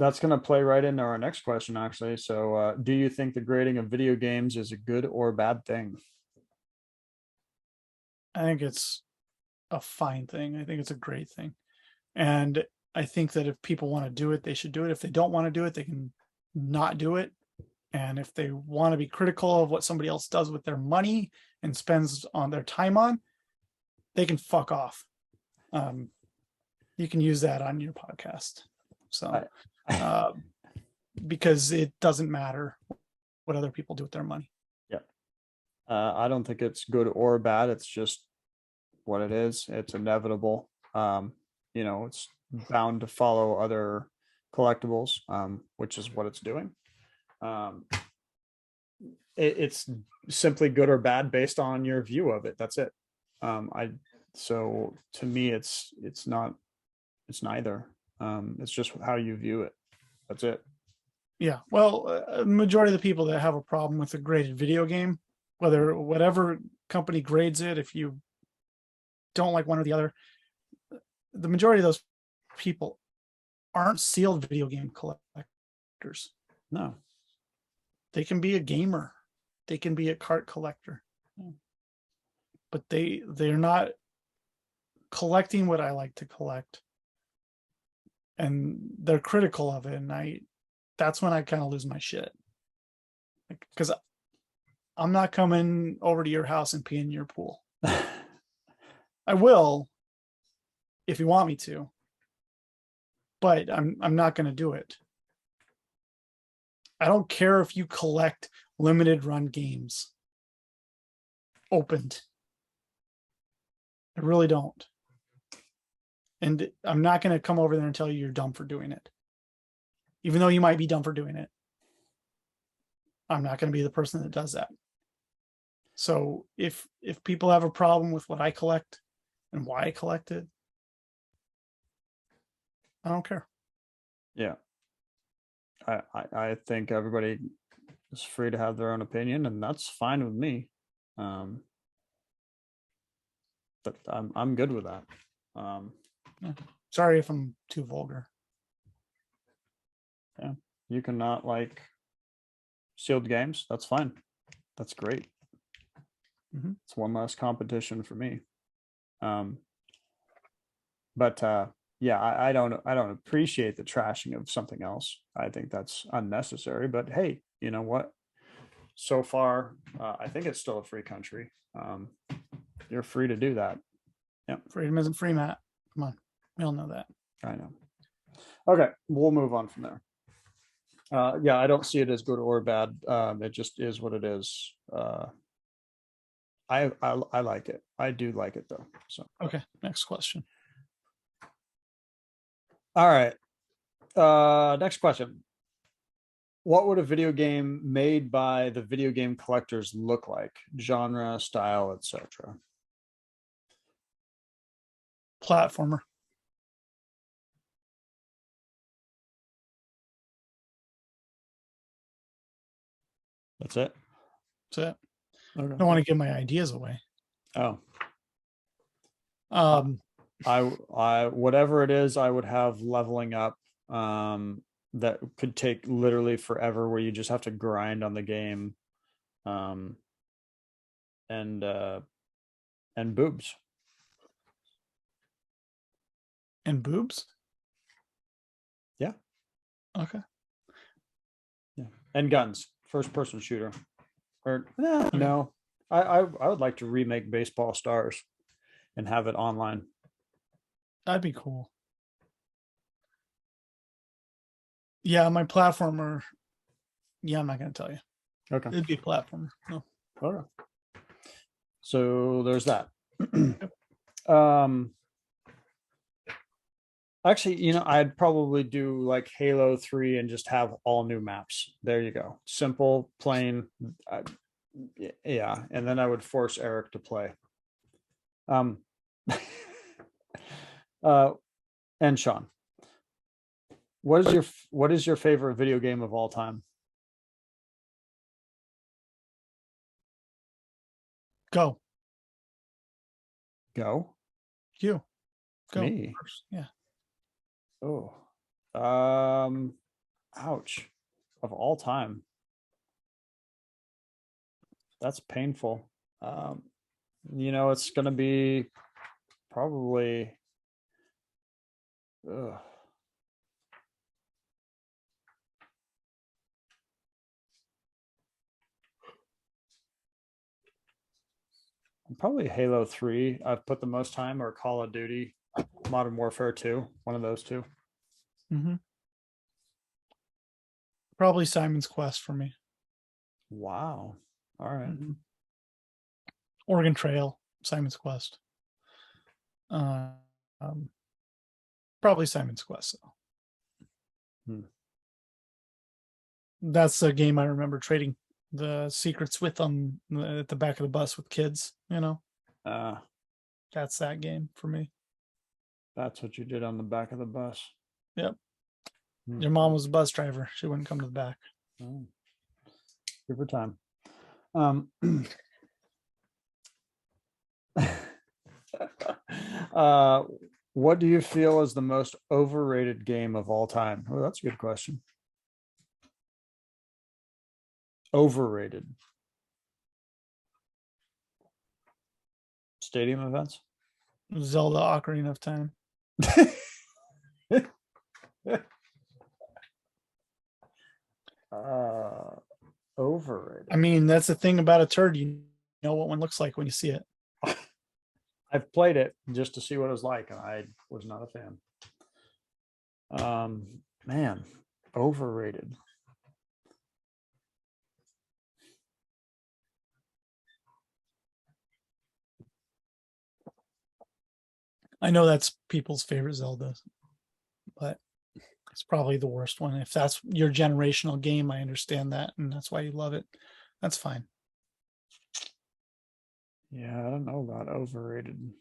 That's going to play right into our next question, actually. So, do you think the grading of video games is a good or bad thing? I think it's a fine thing. I think it's a great thing. And I think that if people want to do it, they should do it. If they don't want to do it, they can not do it. And if they want to be critical of what somebody else does with their money and spends on their time on, they can fuck off. You can use that on your podcast. So, because it doesn't matter what other people do with their money. Yeah. I don't think it's good or bad. It's just what it is. It's inevitable. It's bound to follow other collectibles, which is what it's doing. Um, it's simply good or bad based on your view of it. That's it. I so to me, it's not, it's neither. It's just how you view it. That's it. Yeah. Well, a majority of the people that have a problem with a graded video game, whatever company grades it, if you don't like one or the other, the majority of those people aren't sealed video game collectors. No. They can be a gamer. They can be a cart collector. But they're not collecting what I like to collect. And they're critical of it. And that's when I kind of lose my shit. Because I'm not coming over to your house and peeing in your pool. I will if you want me to, but I'm not going to do it. I don't care if you collect limited run games opened. I really don't. And I'm not going to come over there and tell you you're dumb for doing it. Even though you might be dumb for doing it. I'm not going to be the person that does that. So if people have a problem with what I collect and why I collect it, I don't care. Yeah. I think everybody is free to have their own opinion, and that's fine with me. But I'm good with that. Sorry if I'm too vulgar. Yeah, you cannot like sealed games. That's fine. That's great. It's one less competition for me. But yeah, I don't appreciate the trashing of something else. I think that's unnecessary. But hey, you know what? So far, I think it's still a free country. You're free to do that. Yeah, freedom isn't free, Matt. Come on, we all know that. I know. Okay, we'll move on from there. Yeah, I don't see it as good or bad. It just is what it is. I like it. I do like it though. So okay, next question. All right. Next question. What would a video game made by the video game collectors look like? Genre, style, etc. Platformer. That's it. That's it. Okay. I don't want to give my ideas away. Oh. I whatever it is, I would have leveling up. That could take literally forever, where you just have to grind on the game. And boobs. And boobs. Yeah. Okay. Yeah. And guns. First person shooter. Or no. I would like to remake Baseball Stars and have it online. That'd be cool. Yeah, my platformer. Yeah, I'm not going to tell you. Okay. It'd be a platformer. No. Okay. So there's that. Actually, I'd probably do like Halo 3 and just have all new maps. There you go. Simple, plain. Yeah. And then I would force Eric to play. And Sean, what is your favorite video game of all time? Go. You. Go. Me. First. Yeah. Oh. Ouch. Of all time. That's painful. It's gonna be probably probably Halo 3. I've put the most time, or Call of Duty, Modern Warfare 2, one of those two. Probably Simon's Quest for me. Wow. All right. Oregon Trail, Simon's Quest. Uh, um, Probably Simon's Quest. Hmm. That's a game I remember trading the secrets with them at the back of the bus with kids. Uh, That's that game for me. that's what you did on the back of the bus. Yep. Hmm. Your mom was a bus driver. She wouldn't come to the back. Oh. Good for time. uh, what do you feel is the most overrated game of all time? Oh, that's a good question. Overrated. Stadium events? Zelda Ocarina of Time. Overrated. I mean, that's the thing about a turd. You know what one looks like when you see it. I've played it just to see what it was like, and I was not a fan. Man, overrated. I know that's people's favorite Zelda, but it's probably the worst one. If that's your generational game, I understand that, and that's why you love it. That's fine. Yeah, I don't know about overrated.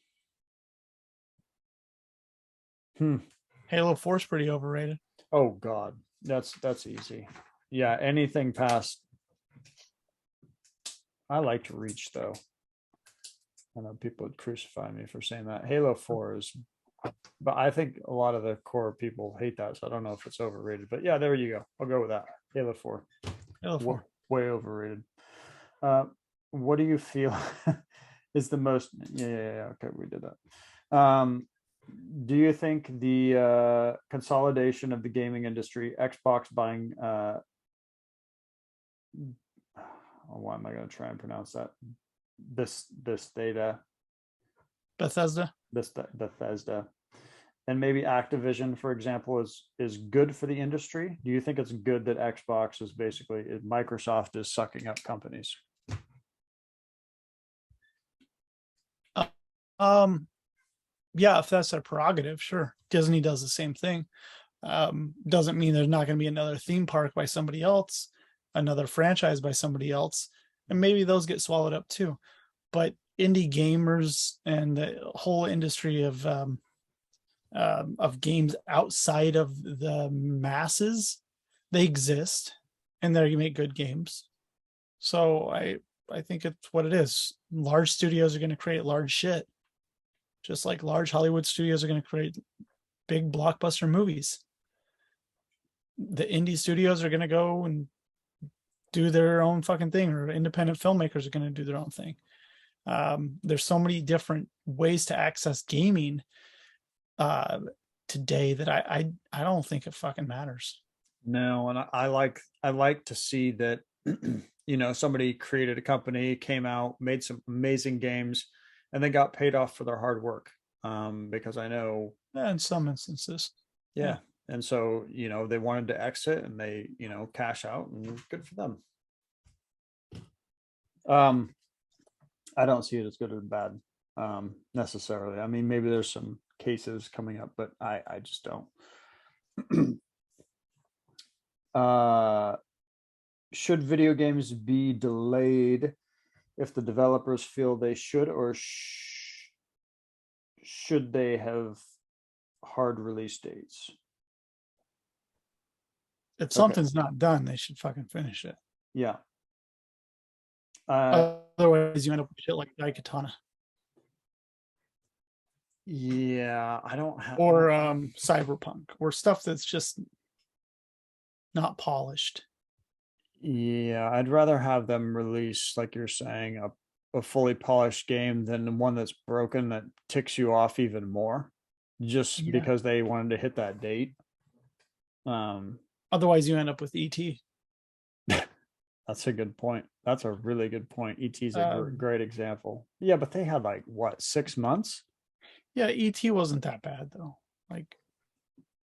Halo 4 is pretty overrated. Oh God, that's easy. Yeah, anything past. I liked Reach though. I know people would crucify me for saying that. Halo 4 is, but I think a lot of the core people hate that, so I don't know if it's overrated. But yeah, there you go. I'll go with that. Halo 4. Halo 4. Way overrated. What do you feel is the most? Yeah. Okay, we did that. Do you think the consolidation of the gaming industry, Xbox buying, why am I going to try and pronounce that? This data, Bethesda. this Bethesda, and maybe Activision, for example, is good for the industry? Do you think it's good that Xbox is basically Microsoft is sucking up companies? Yeah, if that's their prerogative, sure. Disney does the same thing. Doesn't mean there's not going to be another theme park by somebody else, another franchise by somebody else, and maybe those get swallowed up too. But indie gamers and the whole industry of games outside of the masses, they exist, and they make good games. So I think it's what it is. Large studios are going to create large shit, just like large Hollywood studios are going to create big blockbuster movies. The indie studios are going to go and do their own fucking thing, or independent filmmakers are going to do their own thing. There's so many different ways to access gaming today that I don't think it fucking matters. No, and I like to see that somebody created a company, came out, made some amazing games, and they got paid off for their hard work. Because I know In some instances, yeah. And so they wanted to exit and they cash out, and good for them. I don't see it as good or bad necessarily. I mean, maybe there's some cases coming up, but I just don't. Should video games be delayed if the developers feel they should, or should they have hard release dates? If something's not done, they should fucking finish it. Yeah. Otherwise, you end up with shit like Daikatana. Yeah, I don't have. Or Cyberpunk, or stuff that's just not polished. Yeah, I'd rather have them release, like you're saying, a fully polished game than one that's broken that ticks you off even more, just because they wanted to hit that date. Otherwise, you end up with ET. That's a good point. That's a really good point. ET is a great example. Yeah, but they had like what, 6 months? Yeah, ET wasn't that bad though. Like,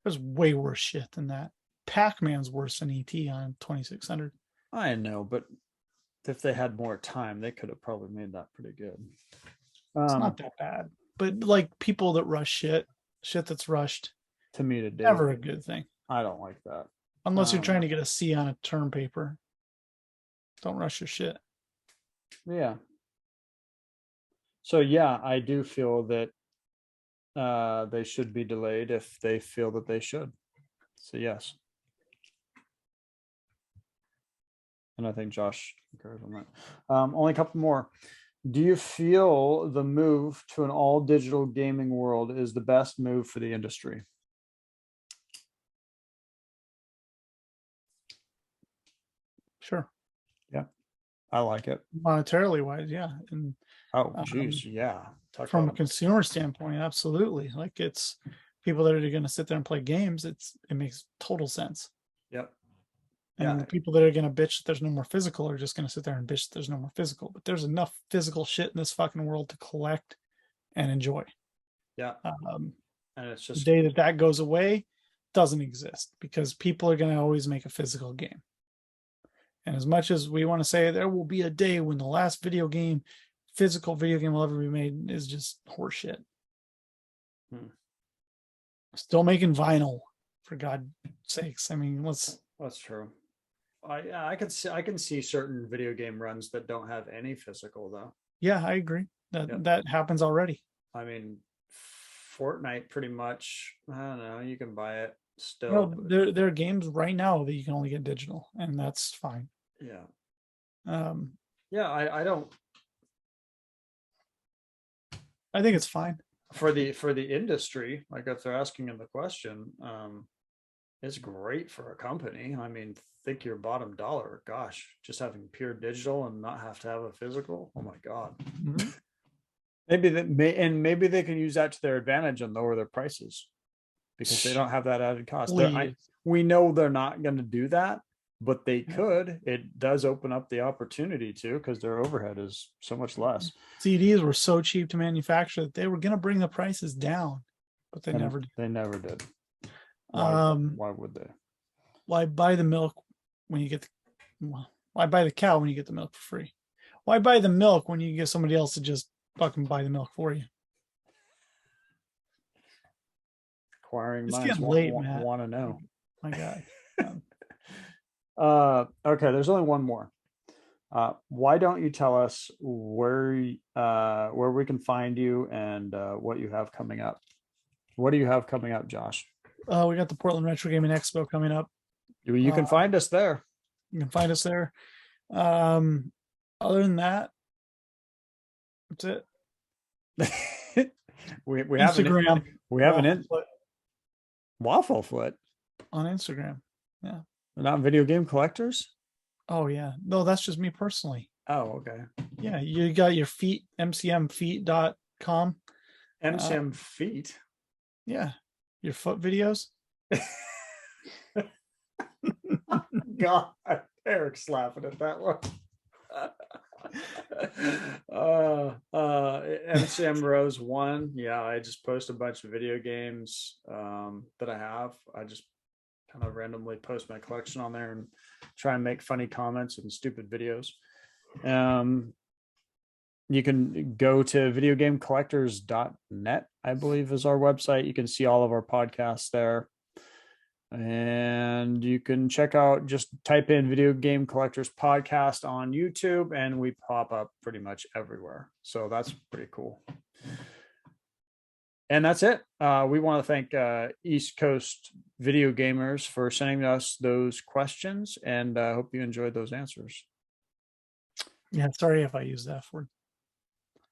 there's way worse shit than that. Pac-Man's worse than ET on 2600. I know, but if they had more time, they could have probably made that pretty good. It's not that bad. But like people that rush shit that's rushed, to me to do. never a good thing. I don't like that. Unless you're trying to get a C on a term paper. Don't rush your shit. Yeah. So yeah, I do feel that they should be delayed if they feel that they should. So yes. And I think Josh concurs on that. Only a couple more. Do you feel the move to an all digital gaming world is the best move for the industry? Sure. Yeah, I like it. Monetarily wise, yeah. And oh, geez, yeah. From a consumer standpoint, absolutely. Like it's people that are going to sit there and play games. It makes total sense. Yep. And the people that are going to bitch that there's no more physical are just going to sit there and bitch that there's no more physical. But there's enough physical shit in this fucking world to collect and enjoy. Yeah. And it's just the day that goes away doesn't exist because people are going to always make a physical game. And as much as we want to say there will be a day when the last physical video game will ever be made is just horseshit. Still making vinyl, for God's sakes. I mean, that's true. I can see certain video game runs that don't have any physical though. Yeah, I agree. That happens already. I mean, Fortnite pretty much. I don't know. You can buy it still. No, there are games right now that you can only get digital, and that's fine. Yeah. Yeah, I don't. I think it's fine for the industry. Like if they're asking in the question, it's great for a company. I mean, think your bottom dollar. Gosh, just having pure digital and not have to have a physical. Oh my God. Mm-hmm. Maybe they can use that to their advantage and lower their prices because they don't have that added cost. We know they're not going to do that, but they could. It does open up the opportunity to because their overhead is so much less. CDs were so cheap to manufacture that they were going to bring the prices down, but they never did. They never did. Why would they? Why buy the milk when you get why buy the cow when you get the milk for free? Why buy the milk when you get somebody else to just fucking buy the milk for you? Acquiring minds want to know. My God. Okay, there's only one more. Why don't you tell us where we can find you and what you have coming up? What do you have coming up, Josh? We got the Portland Retro Gaming Expo coming up. You can find us there. You can find us there. Other than that, that's it. we Instagram. We have an Waffle Foot on Instagram. Yeah. We're not video game collectors. Oh yeah. No, that's just me personally. Oh, okay. Yeah, you got your feet, mcmfeet.com. MCM feet. Yeah. Your foot videos. God, Eric's laughing at that one. MCM Rose 1. Yeah, I just post a bunch of video games that I have. I just kind of randomly post my collection on there and try and make funny comments and stupid videos. You can go to videogamecollectors.net, I believe is our website. You can see all of our podcasts there. And you can check out, just type in Video Game Collectors Podcast on YouTube and we pop up pretty much everywhere. So that's pretty cool. And that's it. We want to thank East Coast Video Gamers for sending us those questions, and I hope you enjoyed those answers. Yeah, sorry if I used the F word.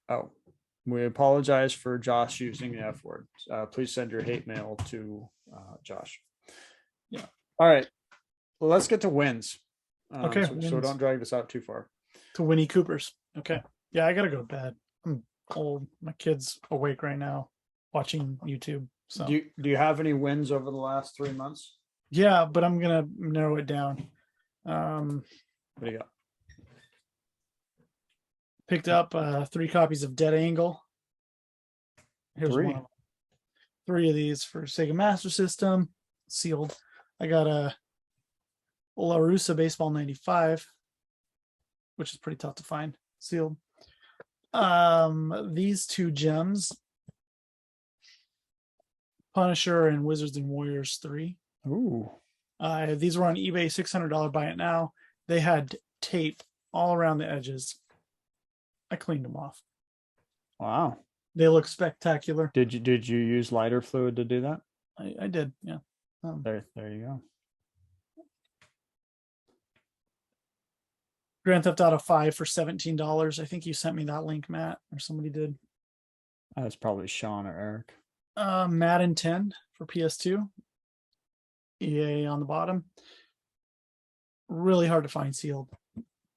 Oh, we apologize for Josh using the F word. Please send your hate mail to Josh. Yeah. All right. Well, let's get to wins. Okay. So don't drag this out too far. To Winnie Cooper's. Okay. Yeah, I gotta go to bed. I'm old. My kid's awake right now, watching YouTube. So do you have any wins over the last 3 months? Yeah, but I'm gonna narrow it down. What do you got? Picked up 3 copies of Dead Angle. Here's 3. one of them. 3 of these for Sega Master System, sealed. I got a La Russa Baseball 95. which is pretty tough to find sealed. These two gems, Punisher and Wizards and Warriors 3. Ooh. These were on eBay, $600 buy it now. They had tape all around the edges. I cleaned them off. Wow. They look spectacular. Did you use lighter fluid to do that? I did, yeah. There you go. Grand Theft Auto 5 for $17. I think you sent me that link, Matt, or somebody did. That's probably Sean or Eric. Madden 10 for PS2. EA on the bottom. Really hard to find sealed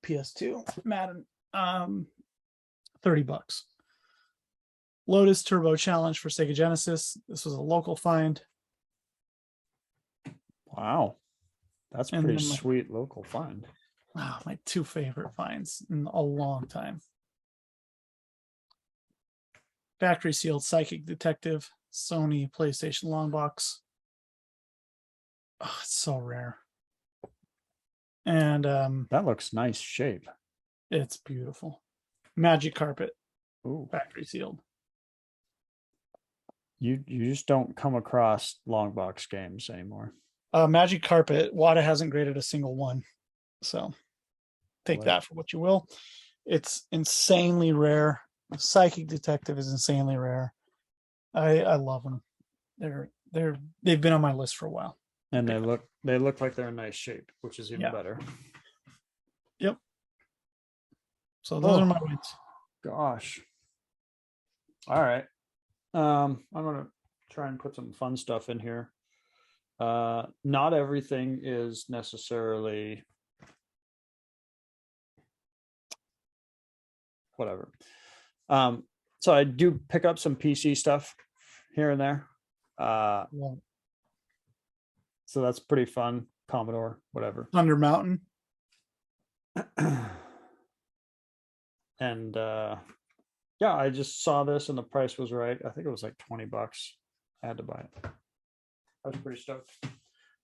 PS2. Madden. $30. Lotus Turbo Challenge for Sega Genesis. This was a local find. Wow. That's And pretty then sweet local find. Wow, my two favorite finds in a long time. Factory sealed Psychic Detective, Sony PlayStation long box. Oh, it's so rare. And that looks nice shape. It's beautiful. Magic Carpet. Ooh. Factory sealed. You just don't come across long box games anymore. Magic Carpet, Wada hasn't graded a single one. So take that for what you will. It's insanely rare. Psychic Detective is insanely rare. I love them. They've been on my list for a while. And they look like they're in nice shape, which is even better. Yep. So those are my wins. Gosh. All right. I'm gonna try and put some fun stuff in here. Not everything is necessarily whatever. So I do pick up some PC stuff here and there. So that's pretty fun. Commodore, whatever. Thunder Mountain. And yeah, I just saw this and the price was right. I think it was like $20. I had to buy it. I was pretty stoked.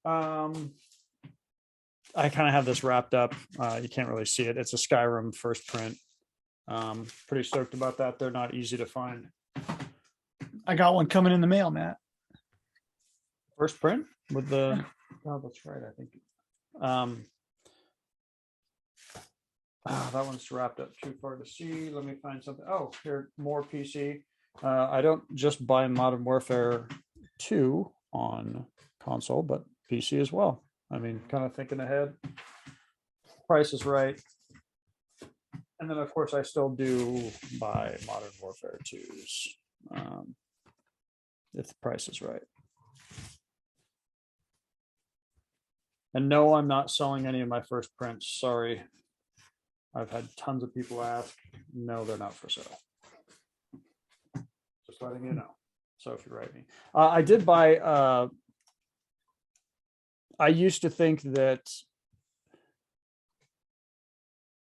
I kind of have this wrapped up. You can't really see it. It's a Skyrim first print. Pretty stoked about that. They're not easy to find. I got one coming in the mail, Matt. First print with the oh, that's right. I think that one's wrapped up too far to see. Let me find something. Oh, here, more PC. I don't just buy Modern Warfare 2 on console, but PC as well. I mean, kind of thinking ahead. Price is right. And then, of course, I still do buy Modern Warfare 2s if the price is right. And no, I'm not selling any of my first prints. Sorry. I've had tons of people ask. No, they're not for sale. Just letting you know. So if you write me. I did buy, I used to think that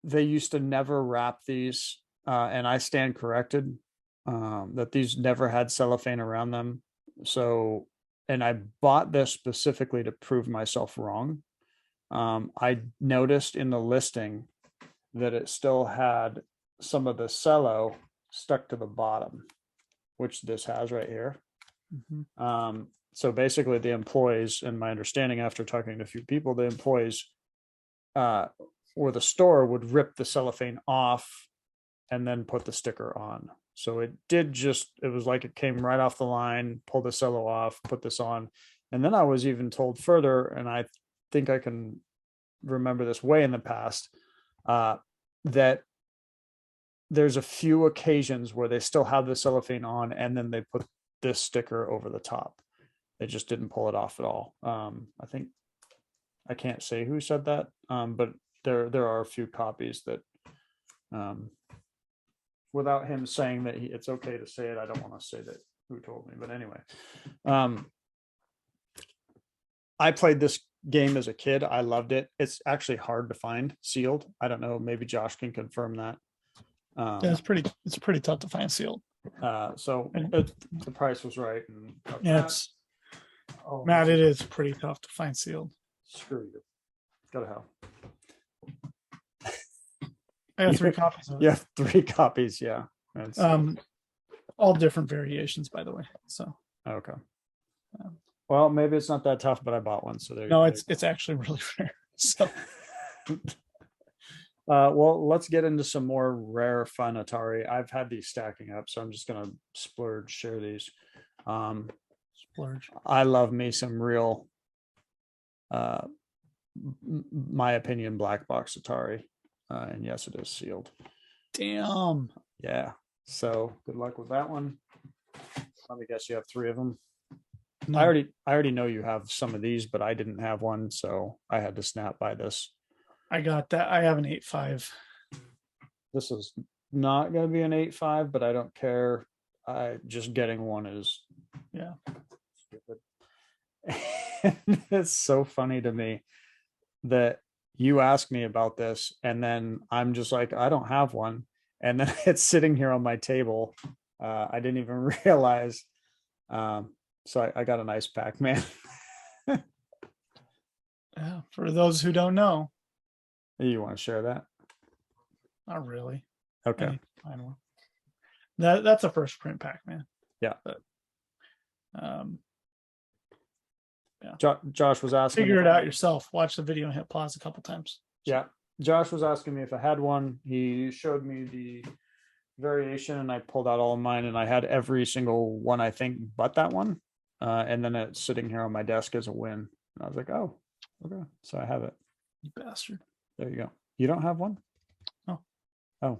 they used to never wrap these, and I stand corrected, that these never had cellophane around them. So, and I bought this specifically to prove myself wrong. I noticed in the listing that it still had some of the cello stuck to the bottom, which this has right here. Mm-hmm. So basically the employees, and my understanding after talking to a few people, the employees or the store would rip the cellophane off and then put the sticker on. So it was like it came right off the line, pull the cello off, put this on. And then I was even told further, and I think I can remember this way in the past, that there's a few occasions where they still have the cellophane on and then they put this sticker over the top. They just didn't pull it off at all. I think I can't say who said that, but there are a few copies that without him saying that it's okay to say it, I don't want to say that who told me, but anyway, I played this game as a kid. I loved it. It's actually hard to find sealed. I don't know. Maybe Josh can confirm that. Yeah, it's pretty tough to find sealed. So the price was right. And yeah, Matt, it is pretty tough to find sealed. Screw you. Go to hell. I got 3 copies of You it. have 3 copies. Yeah. That's All different variations, by the way. So okay. um, Well, maybe it's not that tough, but I bought one. So there you no, go. it's actually really rare. So Well, let's get into some more rare, fun Atari. I've had these stacking up, so I'm just gonna splurge, share these. Um, splurge. I love me some real, uh, my opinion, black box Atari, and yes, it is sealed. Damn. Yeah. So good luck with that one. Let me guess, you have 3 of them. No, I already know you have some of these, but I didn't have one, so I had to snap by this. I got that. I have an 8.5. This is not going to be an 8.5, but I don't care. I just getting one is Yeah. stupid. It's so funny to me that you ask me about this, and then I'm just like, I don't have one, and then it's sitting here on my table. I didn't even realize. So I got a nice Pac-Man. Yeah. For those who don't know, You want to share that? not really. Okay. I need to find one. That's a first print Pac-Man. Yeah. But Josh was asking. figure it out yourself. Watch the video and hit pause a couple times. Yeah. Josh was asking me if I had one. He showed me the variation and I pulled out all of mine and I had every single one, I think, but that one. And then it's sitting here on my desk as a win. And I was like, oh, okay. So I have it. You bastard. There you go. You don't have one? No. Oh.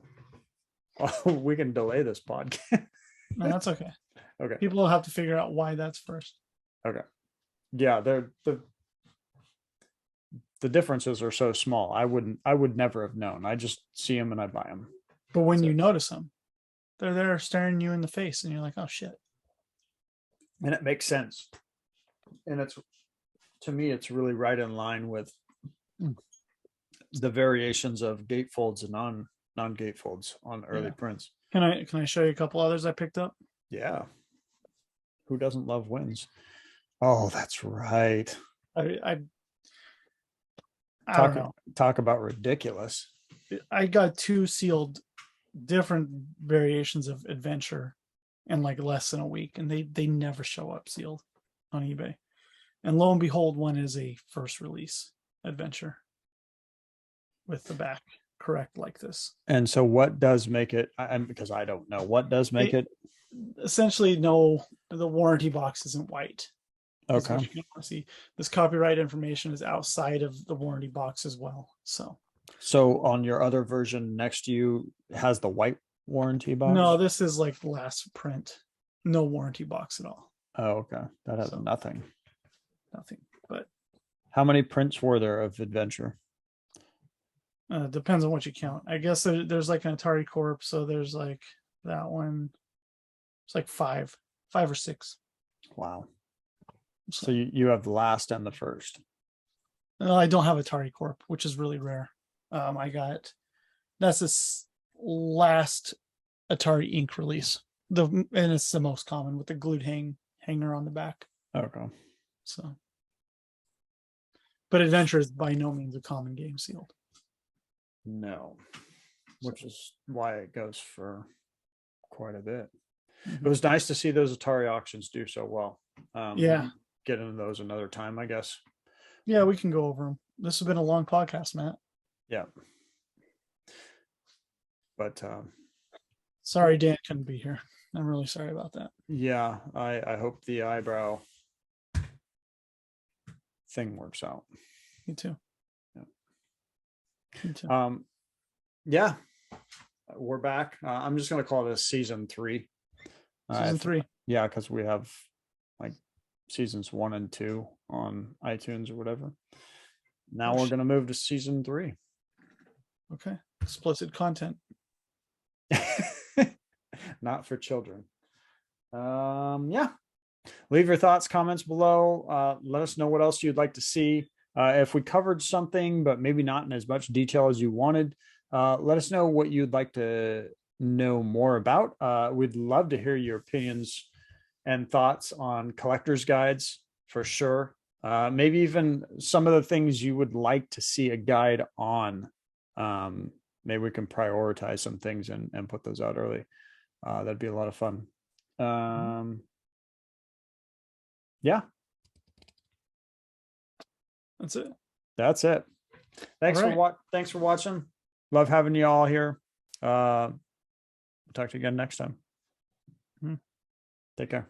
Well, we can delay this podcast. No, that's okay. Okay. People will have to figure out why that's first. Okay. Yeah, the differences are so small. I would never have known. I just see them and I buy them. But when So- you notice them, they're there staring you in the face and you're like, oh shit. And it makes sense. And it's, to me, it's really right in line with the variations of gatefolds and non-gatefolds on early Yeah. prints. Can I show you a couple others I picked up? Yeah. Who doesn't love wins? Oh, that's right. I don't know. Talk about ridiculous. I got 2 sealed different variations of adventure in like less than a week, and they never show up sealed on eBay. And lo and behold, one is a first release adventure with the back correct like this. And so what does make it, and because I don't know, what does make it? Essentially, no, the warranty box isn't white. That's what Okay. you can see. This copyright information is outside of the warranty box as well. So on your other version next to you has the white warranty box? No, this is like last print. No warranty box at all. Oh, okay. That has So- nothing. Nothing. But How many prints were there of Adventure? depends on what you count. I guess there's like an Atari Corp. So there's like that one. It's like 5 or 6. Wow. So you have the last and the first. No, I don't have Atari Corp, which is really rare. That's this last Atari Inc. release. And it's the most common with the glued hanger on the back. Okay. So, but Adventure is by no means a common game sealed. No. Which is why it goes for quite a bit. Mhm. It was nice to see those Atari auctions do so well. Yeah. Get into those another time, I guess. Yeah, we can go over them. This has been a long podcast, Matt. Yeah. But Sorry, Dan couldn't be here. I'm really sorry about that. yeah, I hope the eyebrow thing works out. Me too. Yeah. Me too. Yeah, we're back. I'm just gonna call it a season 3. Season 3. Yeah, because we have like seasons 1 and 2 on iTunes or whatever. Now we're gonna move to season 3. Okay. Explicit content. Not for children. Yeah. Leave your thoughts, comments below. Let us know what else you'd like to see. If we covered something, but maybe not in as much detail as you wanted, let us know what you'd like to know more about. We'd love to hear your opinions and thoughts on collector's guides for sure. Maybe even some of the things you would like to see a guide on. maybe we can prioritize some things and put those out early. That'd be a lot of fun. Yeah, That's it. that's it. Thanks All right. thanks for watching. Love having you all here. We'll talk to you again next time. Mhm. Take care.